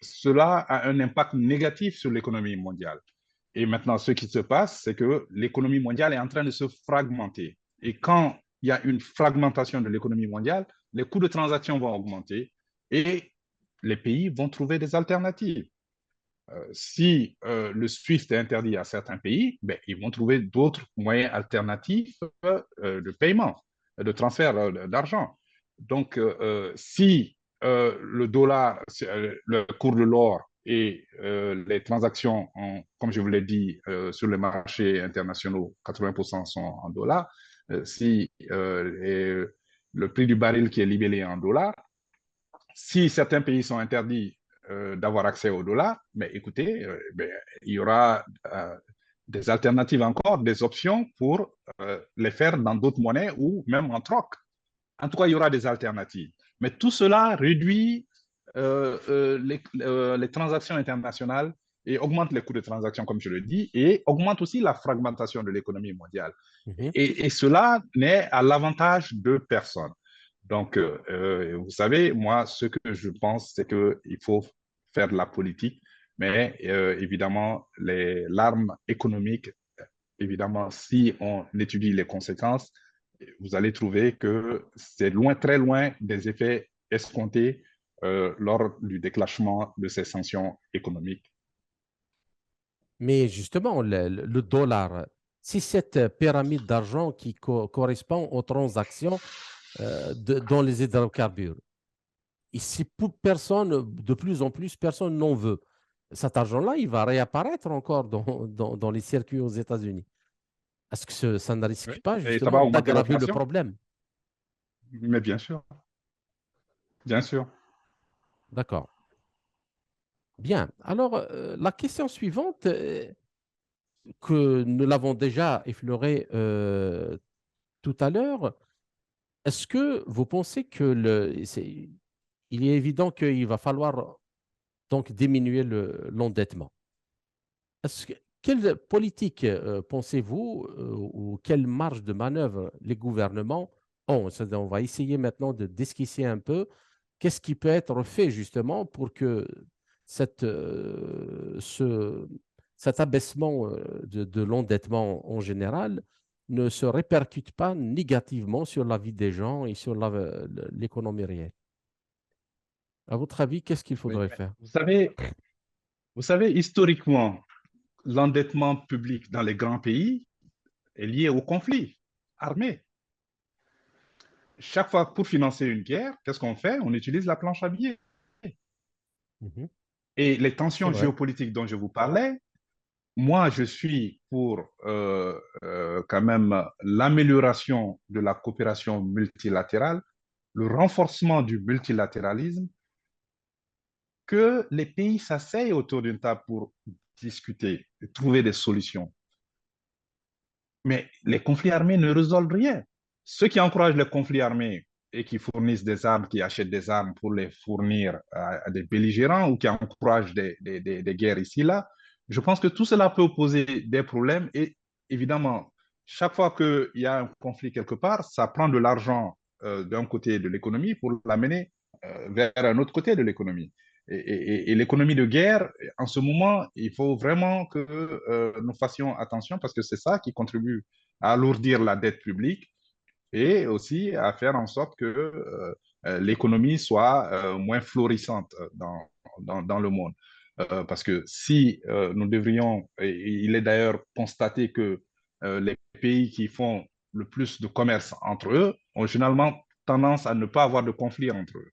cela a un impact négatif sur l'économie mondiale. Et maintenant, ce qui se passe, c'est que l'économie mondiale est en train de se fragmenter. Et quand il y a une fragmentation de l'économie mondiale, les coûts de transaction vont augmenter et les pays vont trouver des alternatives. Si le SWIFT est interdit à certains pays, ben, ils vont trouver d'autres moyens alternatifs de paiement, de transfert d'argent. Donc, si le dollar, le cours de l'or et les transactions, comme je vous l'ai dit, sur les marchés internationaux, 80% sont en dollars, si le prix du baril qui est libellé en dollars, si certains pays sont interdits d'avoir accès au dollar, mais écoutez, ben, il y aura des alternatives encore, des options pour les faire dans d'autres monnaies ou même en troc. En tout cas, il y aura des alternatives. Mais tout cela réduit les transactions internationales et augmente les coûts de transaction, comme je le dis, et augmente aussi la fragmentation de l'économie mondiale. Mhm. Et cela n'est à l'avantage de personne. Donc, vous savez, moi, ce que je pense, c'est qu'il faut faire de la politique, mais évidemment, l'arme économique, évidemment, si on étudie les conséquences, vous allez trouver que c'est loin, très loin des effets escomptés lors du déclenchement de ces sanctions économiques. Mais justement, le dollar, si cette pyramide d'argent qui correspond aux transactions dans les hydrocarbures, et si personne, de plus en plus, personne n'en veut, cet argent-là, il va réapparaître encore dans les circuits aux États-Unis. Est-ce que ça ne risque Oui. pas Et ça justement va augmenter d'aggraver le l'inflation, problème? mais bien sûr, bien sûr. D'accord. Bien. Alors, la question suivante, que nous l'avons déjà effleurée tout à l'heure, est-ce que vous pensez que il est évident qu'il va falloir donc diminuer l'endettement? Quelle politique pensez-vous ou quelle marge de manœuvre les gouvernements ont? C'est-à-dire, on va essayer maintenant d'esquisser un peu qu'est-ce qui peut être fait justement pour que cette, cet abaissement de l'endettement en général ne se répercute pas négativement sur la vie des gens et sur l'économie réelle. À votre avis, qu'est-ce qu'il Oui, faudrait mais faire? vous savez, historiquement, l'endettement public dans les grands pays est lié au conflit armé. Chaque fois pour financer une guerre, qu'est-ce qu'on fait? On utilise la planche à billets. Mhm. Et les C'est tensions vrai. géopolitiques dont je vous parlais, moi, je suis pour quand même l'amélioration de la coopération multilatérale, le renforcement du multilatéralisme, que les pays s'asseyent autour d'une table pour discuter, trouver des solutions. Mais les conflits armés ne résolvent rien. Ceux qui encouragent les conflits armés et qui fournissent des armes, qui achètent des armes pour les fournir à des belligérants ou qui encouragent des guerres ici, là, je pense que tout cela peut poser des problèmes. Et évidemment, chaque fois qu'il y a un conflit quelque part, ça prend de l'argent d'un côté de l'économie pour l'amener vers un autre côté de l'économie. Et l'économie de guerre, en ce moment, il faut vraiment que nous fassions attention parce que c'est ça qui contribue à alourdir la dette publique et aussi à faire en sorte que l'économie soit moins florissante dans le monde. Parce que si nous devrions, et il est d'ailleurs constaté que les pays qui font le plus de commerce entre eux ont généralement tendance à ne pas avoir de conflit entre eux.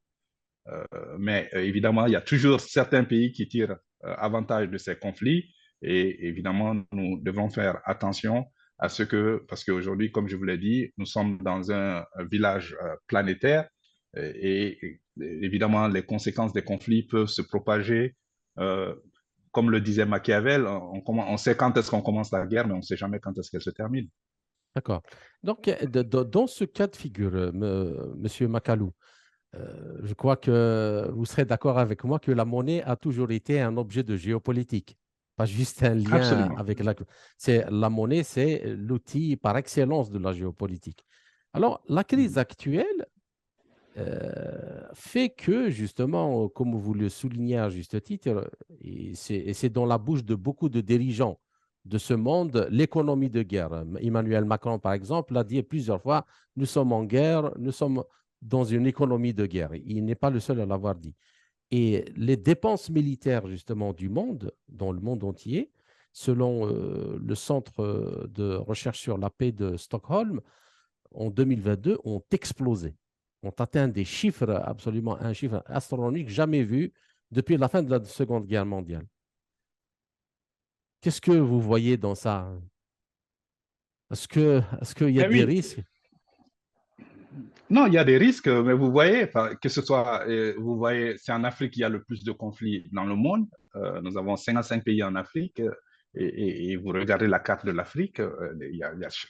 Mais évidemment, il y a toujours certains pays qui tirent avantage de ces conflits et évidemment, nous devons faire attention à ce que, parce qu'aujourd'hui, comme je vous l'ai dit, nous sommes dans un village planétaire évidemment, les conséquences des conflits peuvent se propager. Euh, comme le disait Machiavel, on sait quand est-ce qu'on commence la guerre, mais on ne sait jamais quand est-ce qu'elle se termine. D'accord. Donc, dans ce cas de figure, Monsieur Macalou, je crois que vous serez d'accord avec moi que la monnaie a toujours été un objet de géopolitique, pas juste un lien Absolument. avec la monnaie, c'est l'outil par excellence de la géopolitique. Alors, la crise actuelle fait que, justement, comme vous le soulignez à juste titre, et c'est dans la bouche de beaucoup de dirigeants de ce monde, l'économie de guerre. Emmanuel Macron, par exemple, l'a dit plusieurs fois, nous sommes en guerre, nous sommes dans une économie de guerre. Il n'est pas le seul à l'avoir dit. Et les dépenses militaires, justement, du monde, dans le monde entier, selon le Centre de recherche sur la paix de Stockholm, en 2022 ont explosé, ont atteint des chiffres absolument, un chiffre astronomique jamais vu depuis la fin de la Seconde Guerre mondiale. Qu'est-ce que vous voyez dans ça? Est-ce qu'il y a Mais des oui, risques? non, il y a des risques, mais vous voyez, que ce soit, vous voyez, c'est en Afrique qu'il y a le plus de conflits dans le monde. Nous avons 55 pays en Afrique et vous regardez la carte de l'Afrique,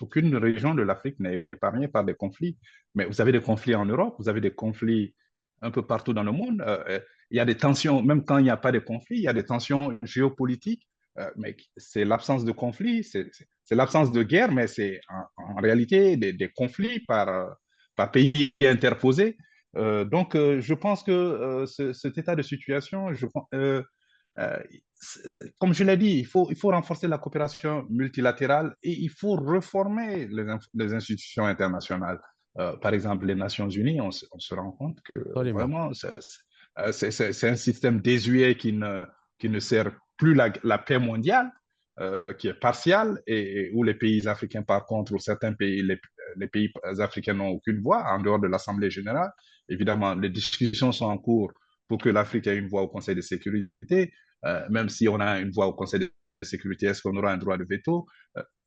aucune région de l'Afrique n'est épargnée par des conflits. Mais vous avez des conflits en Europe, vous avez des conflits un peu partout dans le monde. il y a des tensions, même quand il n'y a pas de conflit, il y a des tensions géopolitiques, mais c'est l'absence de conflit, c'est l'absence de guerre, mais c'est en réalité des conflits par pays interposés. Je pense que cet état de situation, euh, comme je l'ai dit, il faut renforcer la coopération multilatérale et il faut réformer les institutions internationales. Par exemple, les Nations Unies, on se rend compte que Absolument. vraiment, c'est un système désuet qui ne sert plus la paix mondiale, qui est partiale, et où les pays africains, par contre, ou certains pays, les pays africains n'ont aucune voix en dehors de l'Assemblée générale. Évidemment, les discussions sont en cours pour que l'Afrique ait une voix au Conseil de sécurité, même si on a une voix au Conseil de sécurité, est-ce qu'on aura un droit de veto?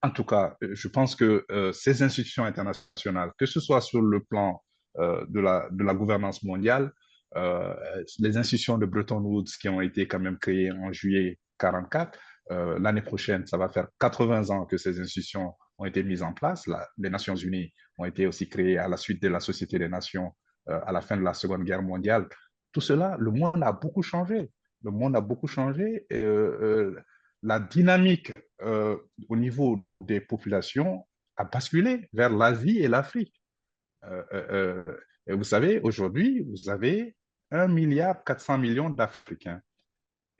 En tout cas, je pense que ces institutions internationales, que ce soit sur le plan de la gouvernance mondiale, les institutions de Bretton Woods qui ont été quand même créées en juillet 1944, l'année prochaine, ça va faire 80 ans que ces institutions ont été mises en place. Les Nations Unies ont été aussi créées à la suite de la Société des Nations à la fin de la Seconde Guerre mondiale. Tout cela, le monde a beaucoup changé. Le monde a beaucoup changé. La dynamique au niveau des populations a basculé vers l'Asie et l'Afrique. Et vous savez, aujourd'hui, vous avez 1,4 milliard d'Africains.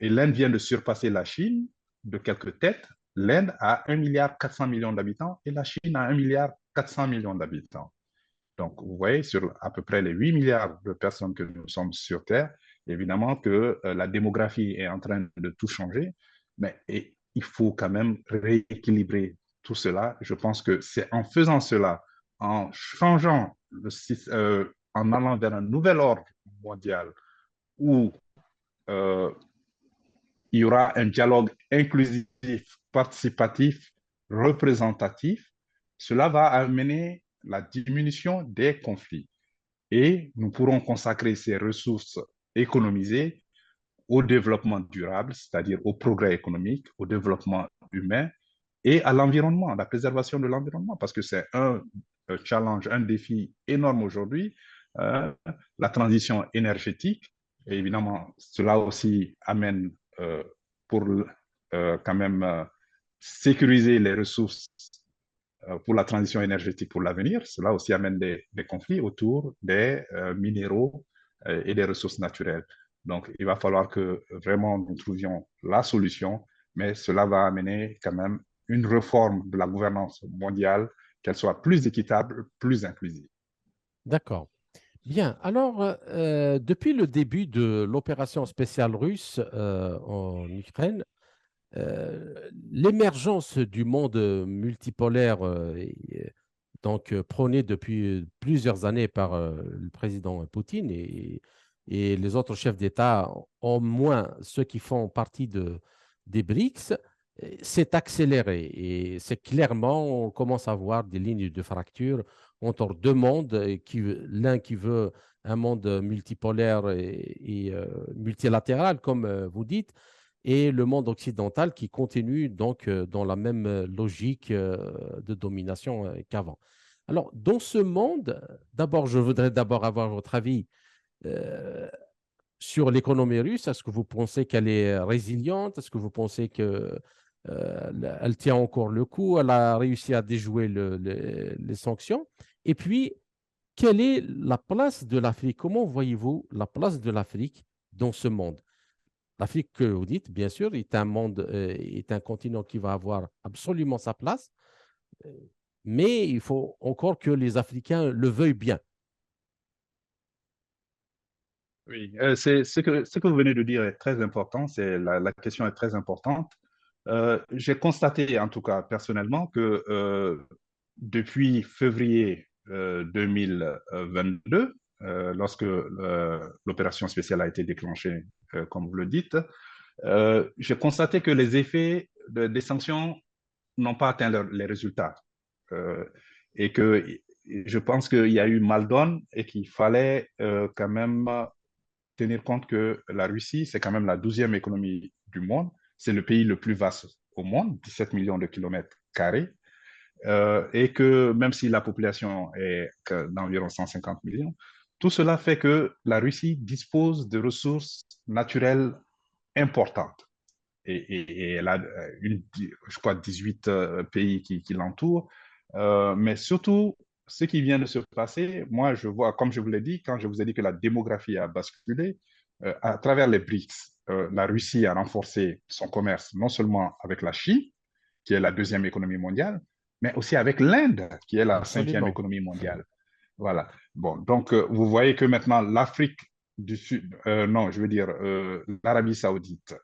Et l'Inde vient de surpasser la Chine de quelques têtes. L'Inde a 1,4 milliard d'habitants et la Chine a 1,4 milliard d'habitants. Donc, vous voyez, sur à peu près les 8 milliards de personnes que nous sommes sur Terre, évidemment que la démographie est en train de tout changer, mais il faut quand même rééquilibrer tout cela. Je pense que c'est en faisant cela, en changeant, en allant vers un nouvel ordre mondial où euh, il y aura un dialogue inclusif, participatif, représentatif, cela va amener la diminution des conflits et nous pourrons consacrer ces ressources économisées au développement durable, c'est-à-dire au progrès économique, au développement humain et à l'environnement, à la préservation de l'environnement, parce que c'est un challenge, un défi énorme aujourd'hui, euh, la transition énergétique. Et évidemment, cela aussi amène pour quand même sécuriser les ressources pour la transition énergétique pour l'avenir. Cela aussi amène des conflits autour des minéraux et des ressources naturelles. Donc, il va falloir que vraiment nous trouvions la solution, mais cela va amener quand même une réforme de la gouvernance mondiale, qu'elle soit plus équitable, plus inclusive. D'accord. Bien. Alors, depuis le début de l'opération spéciale russe en Ukraine, l'émergence du monde multipolaire, prôné depuis plusieurs années par le président Poutine et les autres chefs d'État, au moins ceux qui font partie des BRICS, s'est accéléré. Et c'est clairement, on commence à voir des lignes de fracture entre deux mondes, l'un qui veut un monde multipolaire et multilatéral, comme vous dites, et le monde occidental qui continue donc dans la même logique de domination qu'avant. Alors, dans ce monde, d'abord, je voudrais d'abord avoir votre avis euh, sur l'économie russe. Est-ce que vous pensez qu'elle est résiliente? Est-ce que vous pensez que elle tient encore le coup? Elle a réussi à déjouer les sanctions? Et puis, quelle est la place de l'Afrique? Comment voyez-vous la place de l'Afrique dans ce monde? L'Afrique, que vous dites, bien sûr, est un monde, est un continent qui va avoir absolument sa place, euh, mais il faut encore que les Africains le veuillent bien. Oui, ce que vous venez de dire est très important, la question est très importante. J'ai constaté, en tout cas personnellement, que depuis février 2022, lorsque l'opération spéciale a été déclenchée, comme vous le dites, j'ai constaté que les effets des sanctions n'ont pas atteint les résultats. Euh, et que je pense qu'il y a eu mal donne et qu'il fallait quand même tenir compte que la Russie, c'est quand même la 12e économie du monde. C'est le pays le plus vaste au monde, 17 millions de kilomètres carrés. Et que même si la population est d'environ 150 millions, tout cela fait que la Russie dispose de ressources naturelles importantes. Et elle a, je crois, 18 pays qui l'entourent. Mais surtout, ce qui vient de se passer, moi, je vois, comme je vous l'ai dit, quand je vous ai dit que la démographie a basculé, à travers les BRICS, la Russie a renforcé son commerce non seulement avec la Chine, qui est la deuxième économie mondiale, mais aussi avec l'Inde, qui est la cinquième Absolument. économie mondiale. Voilà. Bon, donc vous voyez que maintenant l'Afrique du Sud, non, je veux dire l'Arabie Saoudite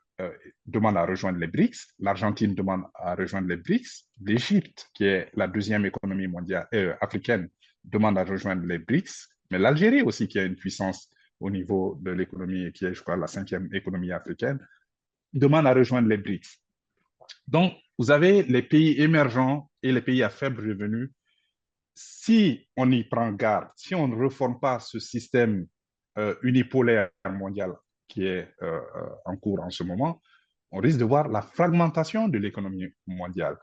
demande à rejoindre les BRICS, l'Argentine demande à rejoindre les BRICS, l'Égypte, qui est la deuxième économie mondiale africaine, demande à rejoindre les BRICS, mais l'Algérie aussi, qui a une puissance au niveau de l'économie, qui est, je crois, la cinquième économie africaine, demande à rejoindre les BRICS. Donc, vous avez les pays émergents et les pays à faible revenu. Si on y prend garde, si on ne reforme pas ce système unipolaire mondial qui est en cours en ce moment, on risque de voir la fragmentation de l'économie mondiale.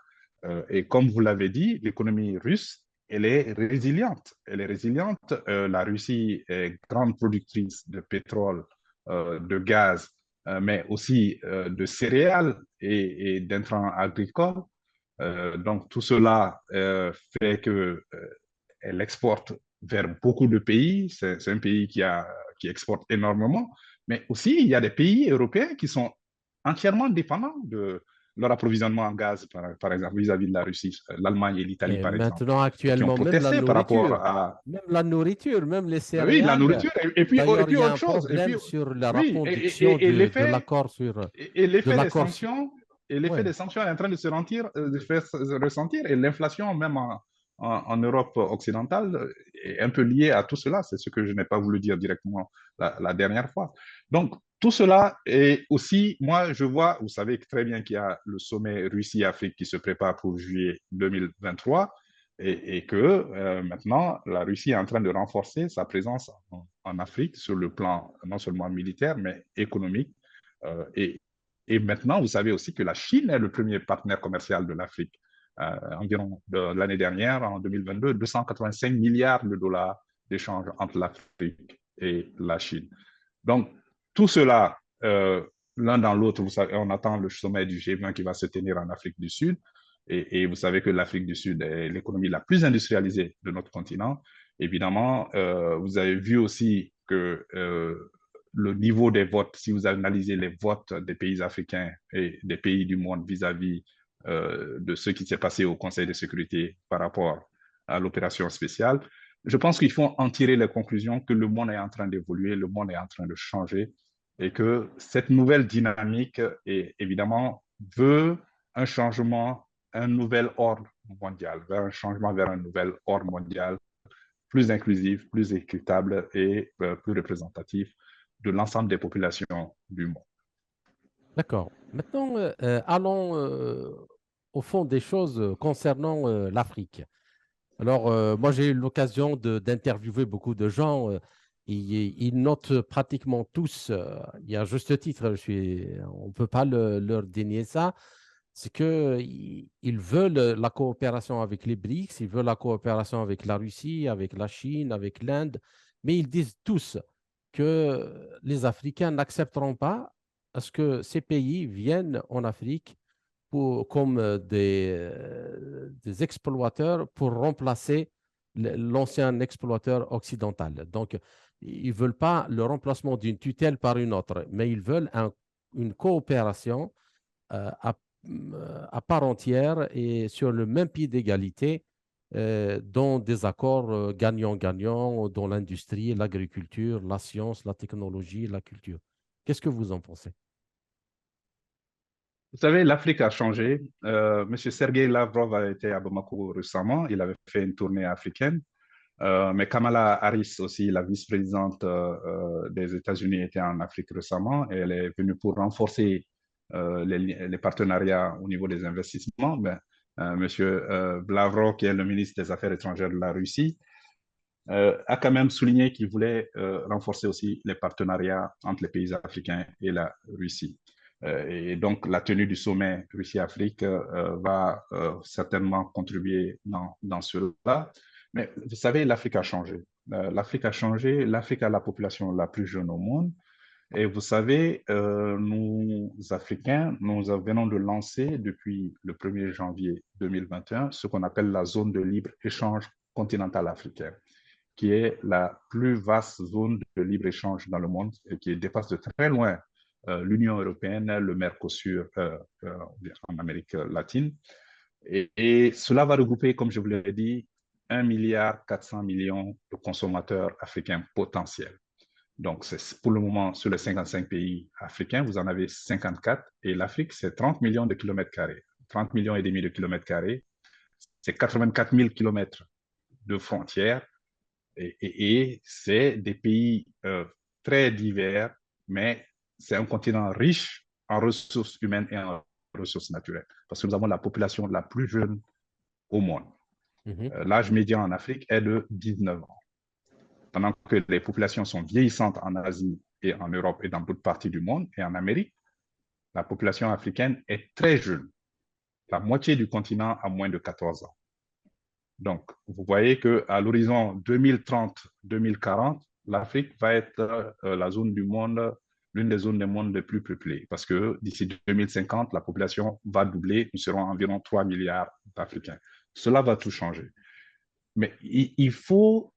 Et comme vous l'avez dit, l'économie russe, elle est résiliente. Elle est résiliente. La Russie est grande productrice de pétrole, de gaz, mais aussi de céréales et d'intrants agricoles. Donc, tout cela fait que elle exporte vers beaucoup de pays. C'est un pays qui exporte énormément. Mais aussi, il y a des pays européens qui sont entièrement dépendants de leur approvisionnement en gaz, par exemple, vis-à-vis de la Russie, l'Allemagne et l'Italie, Et par exemple, maintenant, et qui ont actuellement, protesté par rapport à, même la nourriture, même les oui, la céréales. nourriture, et D'ailleurs, il puis y a autre un chose. Et puis, problème sur la oui, reconduction de l'effet l'accord sur, et de l'effet des l'accord. sanctions, Ouais. est en train de se faire ressentir. Et l'inflation, même en Europe occidentale, est un peu liée à tout cela. C'est ce que je n'ai pas voulu dire directement la dernière fois. Donc, tout cela est aussi, moi, je vois, vous savez très bien qu'il y a le sommet Russie-Afrique qui se prépare pour juillet 2023 et que maintenant, la Russie est en train de renforcer sa présence en Afrique sur le plan non seulement militaire, mais économique. Euh, et, et maintenant, vous savez aussi que la Chine est le premier partenaire commercial de l'Afrique. Environ l'année dernière, en 2022, 285 milliards de dollars d'échanges entre l'Afrique et la Chine. Donc, tout cela, l'un dans l'autre, vous savez, on attend le sommet du G20 qui va se tenir en Afrique du Sud. Et vous savez que l'Afrique du Sud est l'économie la plus industrialisée de notre continent. Évidemment, vous avez vu aussi que le niveau des votes, si vous analysez les votes des pays africains et des pays du monde vis-à-vis de ce qui s'est passé au Conseil de sécurité par rapport à l'opération spéciale, je pense qu'il faut en tirer les conclusions que le monde est en train d'évoluer, le monde est en train de changer et que cette nouvelle dynamique, évidemment, veut un changement, un nouvel ordre mondial, vers un changement vers un nouvel ordre mondial plus inclusif, plus équitable et plus représentatif de l'ensemble des populations du monde. D'accord. Maintenant, allons au fond des choses concernant l'Afrique. Alors, moi, j'ai eu l'occasion d'interviewer beaucoup de gens. Ils notent pratiquement tous, il y a juste titre, on ne peut pas leur dénier ça, c'est qu'ils veulent la coopération avec les BRICS, ils veulent la coopération avec la Russie, avec la Chine, avec l'Inde, mais ils disent tous que les Africains n'accepteront pas à ce que ces pays viennent en Afrique comme des exploiteurs pour remplacer l'ancien exploiteur occidental. Donc, ils ne veulent pas le remplacement d'une tutelle par une autre, mais ils veulent une coopération à, à, part entière et sur le même pied d'égalité dans des accords gagnant-gagnant dans l'industrie, l'agriculture, la science, la technologie, la culture. Qu'est-ce que vous en pensez? Vous savez, l'Afrique a changé. Monsieur Sergei Lavrov a été à Bamako récemment. Il avait fait une tournée africaine. Mais Kamala Harris aussi, la vice-présidente des États-Unis, était en Afrique récemment et elle est venue pour renforcer les partenariats au niveau des investissements. Ben, Monsieur Lavrov, qui est le ministre des Affaires étrangères de la Russie, a quand même souligné qu'il voulait renforcer aussi les partenariats entre les pays africains et la Russie. Et donc, la tenue du sommet Russie-Afrique va certainement contribuer dans cela. Mais vous savez, l'Afrique a changé. L'Afrique a changé. L'Afrique a la population la plus jeune au monde. Et vous savez, nous, Africains, nous venons de lancer depuis le 1er janvier 2021 ce qu'on appelle la zone de libre-échange continentale africaine, qui est la plus vaste zone de libre-échange dans le monde et qui dépasse de très loin l'Union européenne, le Mercosur en Amérique latine. Et cela va regrouper, comme je vous l'ai dit, 1,4 milliard de consommateurs africains potentiels. Donc, pour le moment, sur les 55 pays africains, vous en avez 54 et l'Afrique, c'est 30 millions de kilomètres carrés. 30 millions et demi de kilomètres carrés, c'est 84 000 kilomètres de frontières et c'est des pays très divers, mais c'est un continent riche en ressources humaines et en ressources naturelles parce que nous avons la population la plus jeune au monde. L'âge médian en Afrique est de 19 ans. Pendant que les populations sont vieillissantes en Asie et en Europe et dans d'autres parties du monde, et en Amérique, la population africaine est très jeune. La moitié du continent a moins de 14 ans. Donc, vous voyez qu'à l'horizon 2030-2040, l'Afrique va être la zone du monde, l'une des zones du monde les plus peuplées, parce que d'ici 2050, la population va doubler, nous serons environ 3 milliards d'Africains. Cela va tout changer. Mais il faut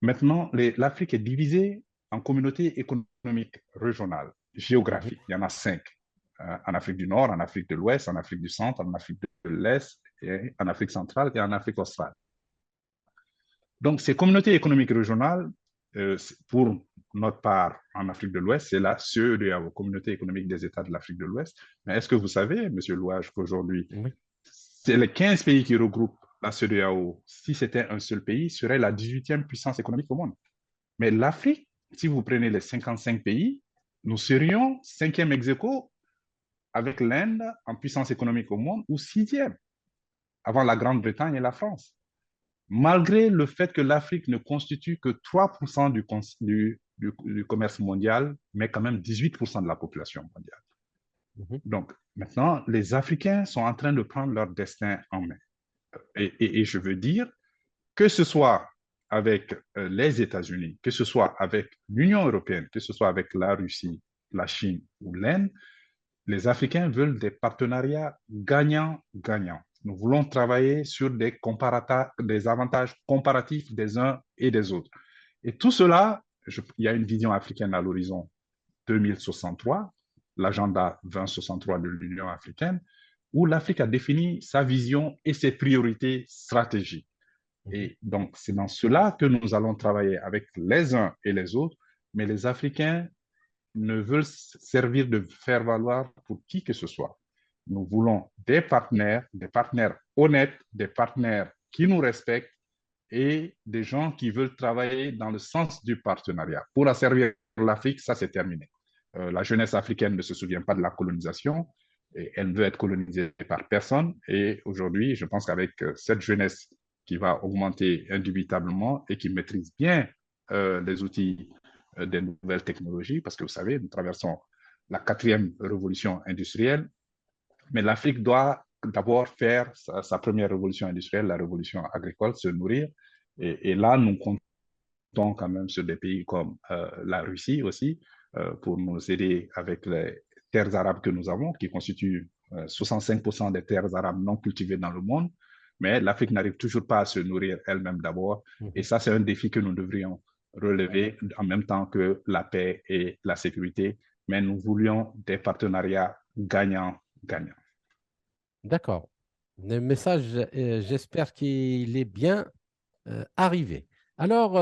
maintenant, l'Afrique est divisée en communautés économiques régionales, géographiques. Il y en a 5. En Afrique du Nord, en Afrique de l'Ouest, en Afrique du Centre, en Afrique de l'Est, et en Afrique centrale et en Afrique australe. Donc, ces communautés économiques régionales, pour notre part, en Afrique de l'Ouest, c'est la CEDEAO, Communauté économique des États de l'Afrique de l'Ouest. Mais est-ce que vous savez, M. Louage, qu'aujourd'hui, c'est les 15 pays qui regroupent la CEDEAO, si c'était un seul pays, serait la 18e puissance économique au monde. Mais l'Afrique, si vous prenez les 55 pays, nous serions 5e ex aequo avec l'Inde en puissance économique au monde ou 6e, avant la Grande-Bretagne et la France. Malgré le fait que l'Afrique ne constitue que 3% du commerce mondial, mais quand même 18% de la population mondiale. Donc, maintenant, les Africains sont en train de prendre leur destin en main. Et je veux dire, que ce soit avec les États-Unis, que ce soit avec l'Union européenne, que ce soit avec la Russie, la Chine ou l'Inde, les Africains veulent des partenariats gagnants-gagnants. Nous voulons travailler sur des avantages comparatifs des uns et des autres. Et tout cela, il y a une vision africaine à l'horizon 2063, l'agenda 2063 de l'Union africaine, où l'Afrique a défini sa vision et ses priorités stratégiques. Et donc, c'est dans cela que nous allons travailler avec les uns et les autres, mais les Africains ne veulent servir de faire valoir pour qui que ce soit. Nous voulons des partenaires honnêtes, des partenaires qui nous respectent et des gens qui veulent travailler dans le sens du partenariat. Pour asservir l'Afrique, ça c'est terminé. La jeunesse africaine ne se souvient pas de la colonisation et elle ne veut être colonisée par personne. Et aujourd'hui, je pense qu'avec cette jeunesse qui va augmenter indubitablement et qui maîtrise bien les outils des nouvelles technologies, parce que vous savez, nous traversons la 4e révolution industrielle, mais l'Afrique doit d'abord faire sa première révolution industrielle, la révolution agricole, se nourrir. Et là, nous comptons quand même sur des pays comme la Russie aussi, pour nous aider avec les terres arabes que nous avons, qui constituent 65% des terres arabes non cultivées dans le monde. Mais l'Afrique n'arrive toujours pas à se nourrir elle-même d'abord. Et ça, c'est un défi que nous devrions relever en même temps que la paix et la sécurité. Mais nous voulions des partenariats gagnants-gagnants. D'accord. Le message, j'espère qu'il est bien arrivé. Alors,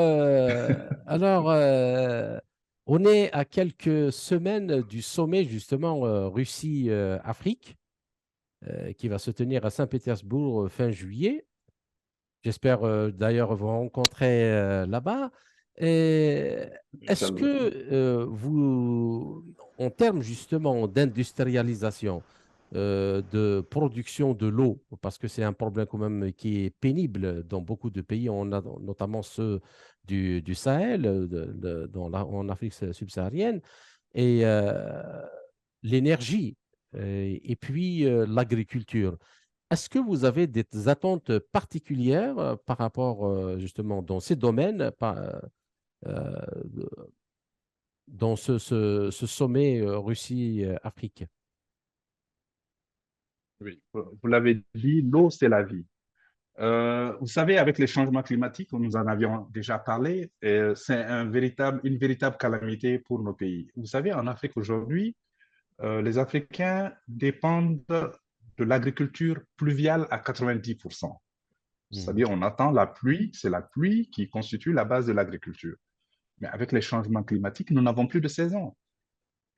on est à quelques semaines du sommet justement Russie-Afrique qui va se tenir à Saint-Pétersbourg fin juillet. J'espère d'ailleurs vous rencontrer là-bas. Est-ce que vous, en termes justement d'industrialisation, de production de l'eau, parce que c'est un problème quand même qui est pénible dans beaucoup de pays, on a notamment ceux du Sahel, en Afrique subsaharienne, et l'énergie, et puis l'agriculture. Est-ce que vous avez des attentes particulières par rapport justement dans ces domaines, euh, dans ce sommet Russie-Afrique? Oui, vous l'avez dit, l'eau, c'est la vie. Vous savez, avec les changements climatiques, nous en avions déjà parlé, c'est une véritable calamité pour nos pays. Vous savez, en Afrique aujourd'hui, les Africains dépendent de l'agriculture pluviale à 90%. Mhm. C'est-à-dire, on attend la pluie, c'est la pluie qui constitue la base de l'agriculture. Mais avec les changements climatiques, nous n'avons plus de saison.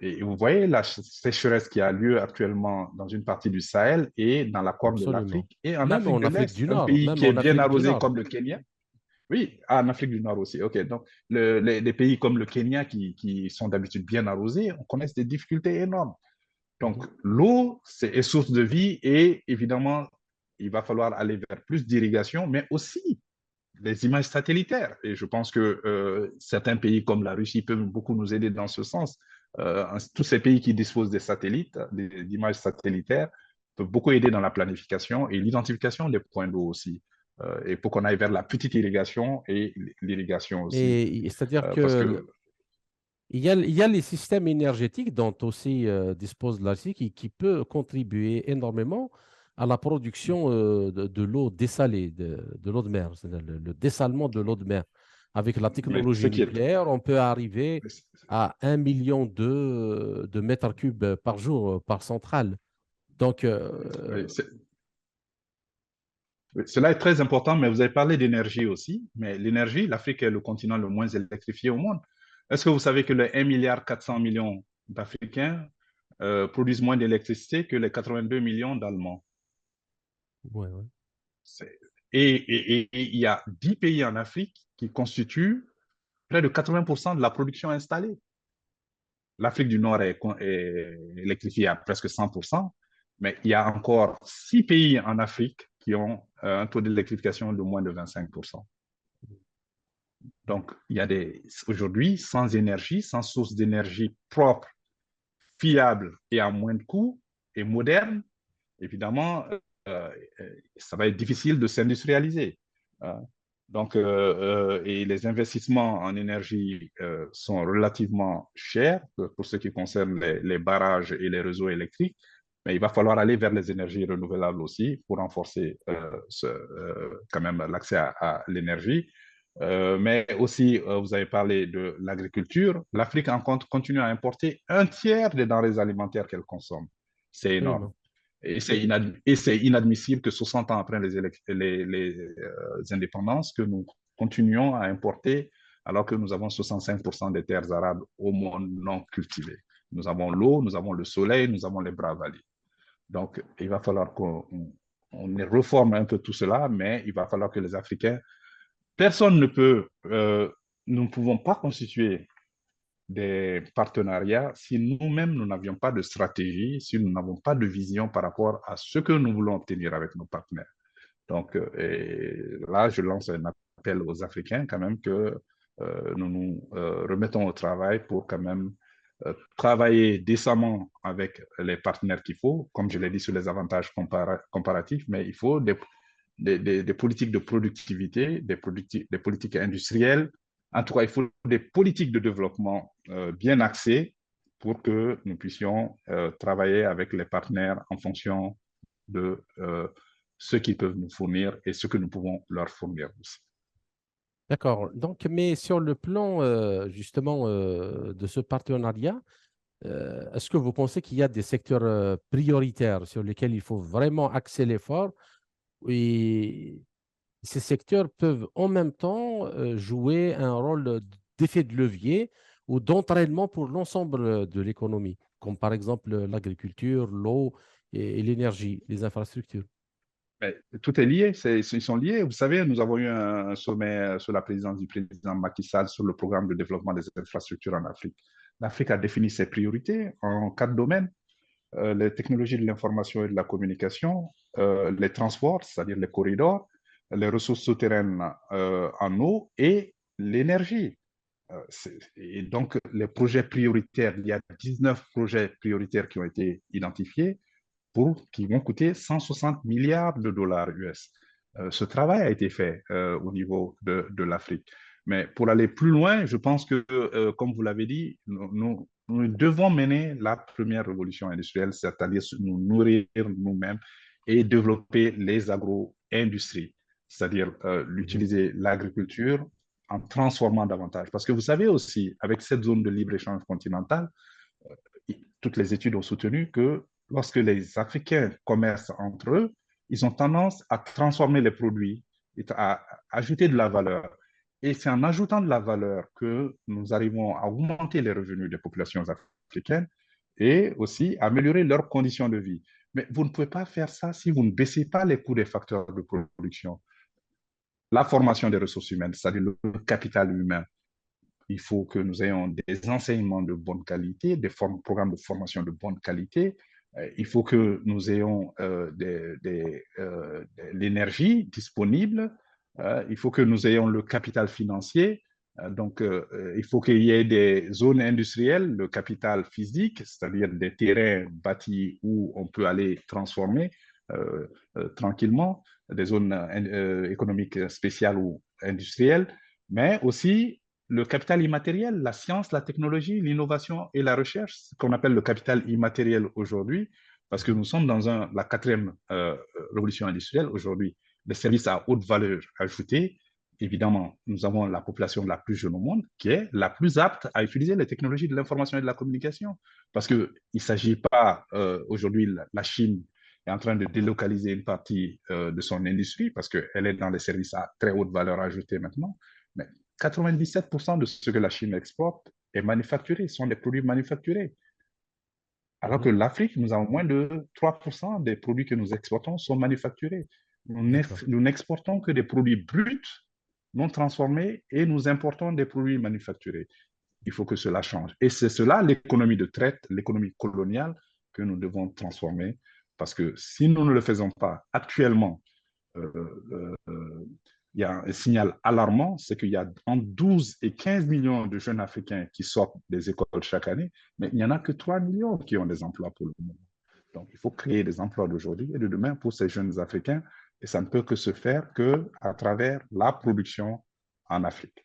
Et vous voyez la sécheresse qui a lieu actuellement dans une partie du Sahel et dans la Corne de Absolument. l'Afrique et en Même Afrique en de Afrique l'Est, du un Nord, pays même qui est en bien Afrique du arrosé Nord. comme le Kenya. Oui, en Afrique du Nord aussi. OK. Donc, les pays comme le Kenya qui sont d'habitude bien arrosés, on connaît des difficultés énormes. Donc, Mhm. l'eau, est source de vie et évidemment, il va falloir aller vers plus d'irrigation, mais aussi les images satellitaires. Et je pense que certains pays comme la Russie peuvent beaucoup nous aider dans ce sens. Tous ces pays qui disposent des satellites, des images satellitaires, peuvent beaucoup aider dans la planification et l'identification des points d'eau aussi. Et pour qu'on aille vers la petite irrigation et l'irrigation aussi. Mais c'est-à-dire Parce que que il y a les systèmes énergétiques dont aussi dispose la Russie qui peut contribuer énormément à la production de l'eau dessalée, de l'eau de mer, c'est-à-dire le dessalement de l'eau de mer. Avec la mais ce technologie qui est, nucléaire, on peut arriver à 1 million de mètres cubes par jour par centrale. Donc, oui, oui, cela est très important, mais vous avez parlé d'énergie aussi. Mais l'énergie, l'Afrique est le continent le moins électrifié au monde. Est-ce que vous savez que les 1,4 milliard d'Africains produisent moins d'électricité que les 82 millions d'Allemands? ouais, ouais. C'est- et il y a 10 pays en Afrique qui constituent près de 80% de la production installée. L'Afrique du Nord est électrifiée à presque 100%, mais il y a encore 6 pays en Afrique qui ont un taux d'électrification de moins de 25%. Donc, il y a aujourd'hui, sans énergie, sans source d'énergie propre, fiable et à moins de coûts et moderne, évidemment, euh, ça va être difficile de s'industrialiser. Hein. Donc, et les investissements en énergie sont relativement chers pour ce qui concerne les barrages et les réseaux électriques, mais il va falloir aller vers les énergies renouvelables aussi pour renforcer quand même l'accès à l'énergie. Mais aussi, vous avez parlé de l'agriculture. L'Afrique en compte continue à importer un tiers des denrées alimentaires qu'elle consomme. C'est énorme. Absolument. Et c'est inadmissible que 60 ans après les indépendances, que nous continuions à importer alors que nous avons 65% des terres arables au monde non cultivées. Nous avons l'eau, nous avons le soleil, nous avons les bras vallées. Donc, il va falloir qu'on réforme un peu tout cela, mais il va falloir que les Africains, personne ne peut, nous ne pouvons pas constituer des partenariats si nous-mêmes, nous n'avions pas de stratégie, si nous n'avons pas de vision par rapport à ce que nous voulons obtenir avec nos partenaires. Donc, là, je lance un appel aux Africains quand même que nous nous remettons au travail pour quand même travailler décemment avec les partenaires qu'il faut, comme je l'ai dit sur les avantages comparatifs, mais il faut des politiques de productivité, des politiques industrielles. En tout cas, il faut des politiques de développement bien axées pour que nous puissions travailler avec les partenaires en fonction de ce qu'ils peuvent nous fournir et ce que nous pouvons leur fournir aussi. D'accord. Donc, mais sur le plan justement de ce partenariat, est-ce que vous pensez qu'il y a des secteurs prioritaires sur lesquels il faut vraiment axer l'effort et ces secteurs peuvent en même temps jouer un rôle d'effet de levier ou d'entraînement pour l'ensemble de l'économie, comme par exemple l'agriculture, l'eau et l'énergie, les infrastructures? Mais tout est lié, ils sont liés. Vous savez, nous avons eu un sommet sous la présidence du président Macky Sall sur le programme de développement des infrastructures en Afrique. L'Afrique a défini ses priorités en 4 domaines. Les technologies de l'information et de la communication, les transports, c'est-à-dire les corridors, les ressources souterraines en eau et l'énergie. Et donc, les projets prioritaires, il y a 19 projets prioritaires qui ont été identifiés. qui vont coûter 160 milliards de dollars US. Ce travail a été fait au niveau de l'Afrique. Mais pour aller plus loin, je pense que, comme vous l'avez dit, nous devons mener la première révolution industrielle, c'est-à-dire nous nourrir nous-mêmes et développer les agro-industries, c'est-à-dire Mhm. l'utiliser l'agriculture en transformant davantage. Parce que vous savez aussi, avec cette zone de libre-échange continentale, toutes les études ont soutenu que lorsque les Africains commercent entre eux, ils ont tendance à transformer les produits, à ajouter de la valeur. Et c'est en ajoutant de la valeur que nous arrivons à augmenter les revenus des populations africaines et aussi améliorer leurs conditions de vie. Mais vous ne pouvez pas faire ça si vous ne baissez pas les coûts des facteurs de production. La formation des ressources humaines, c'est-à-dire le capital humain, il faut que nous ayons des enseignements de bonne qualité, des programmes de formation de bonne qualité. Il faut que nous ayons l'énergie disponible. Il faut que nous ayons le capital financier. Donc, il faut qu'il y ait des zones industrielles, le capital physique, c'est-à-dire des terrains bâtis où on peut aller transformer tranquillement, des zones économiques spéciales ou industrielles, mais aussi le capital immatériel, la science, la technologie, l'innovation et la recherche, ce qu'on appelle le capital immatériel aujourd'hui, parce que nous sommes dans la quatrième révolution industrielle aujourd'hui, des services à haute valeur ajoutée. Évidemment, nous avons la population la plus jeune au monde qui est la plus apte à utiliser les technologies de l'information et de la communication. Parce qu'il ne s'agit pas aujourd'hui, la Chine est en train de délocaliser une partie de son industrie parce qu'elle est dans les services à très haute valeur ajoutée maintenant. Mais 97% de ce que la Chine exporte est manufacturé, sont des produits manufacturés. Alors Mhm. que l'Afrique, nous avons moins de 3% des produits que nous exportons sont manufacturés. D'accord. Nous n'exportons que des produits bruts, non transformés, et nous importons des produits manufacturés. Il faut que cela change. Et c'est cela l'économie de traite, l'économie coloniale que nous devons transformer. Parce que si nous ne le faisons pas actuellement, il y a un signal alarmant, c'est qu'il y a entre 12 et 15 millions de jeunes Africains qui sortent des écoles chaque année, mais il n'y en a que 3 millions qui ont des emplois pour le moment. Donc, il faut créer des emplois d'aujourd'hui et de demain pour ces jeunes Africains, et ça ne peut que se faire qu'à travers la production en Afrique.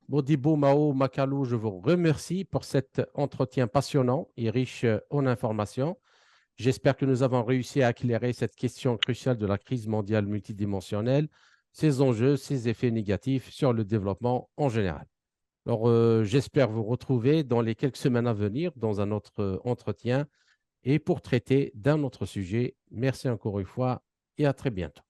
Modibo Mao Makalou, je vous remercie pour cet entretien passionnant et riche en informations. J'espère que nous avons réussi à éclairer cette question cruciale de la crise mondiale multidimensionnelle, ses enjeux, ses effets négatifs sur le développement en général. Alors, j'espère vous retrouver dans les quelques semaines à venir dans un autre entretien et pour traiter d'un autre sujet. Merci encore une fois et à très bientôt.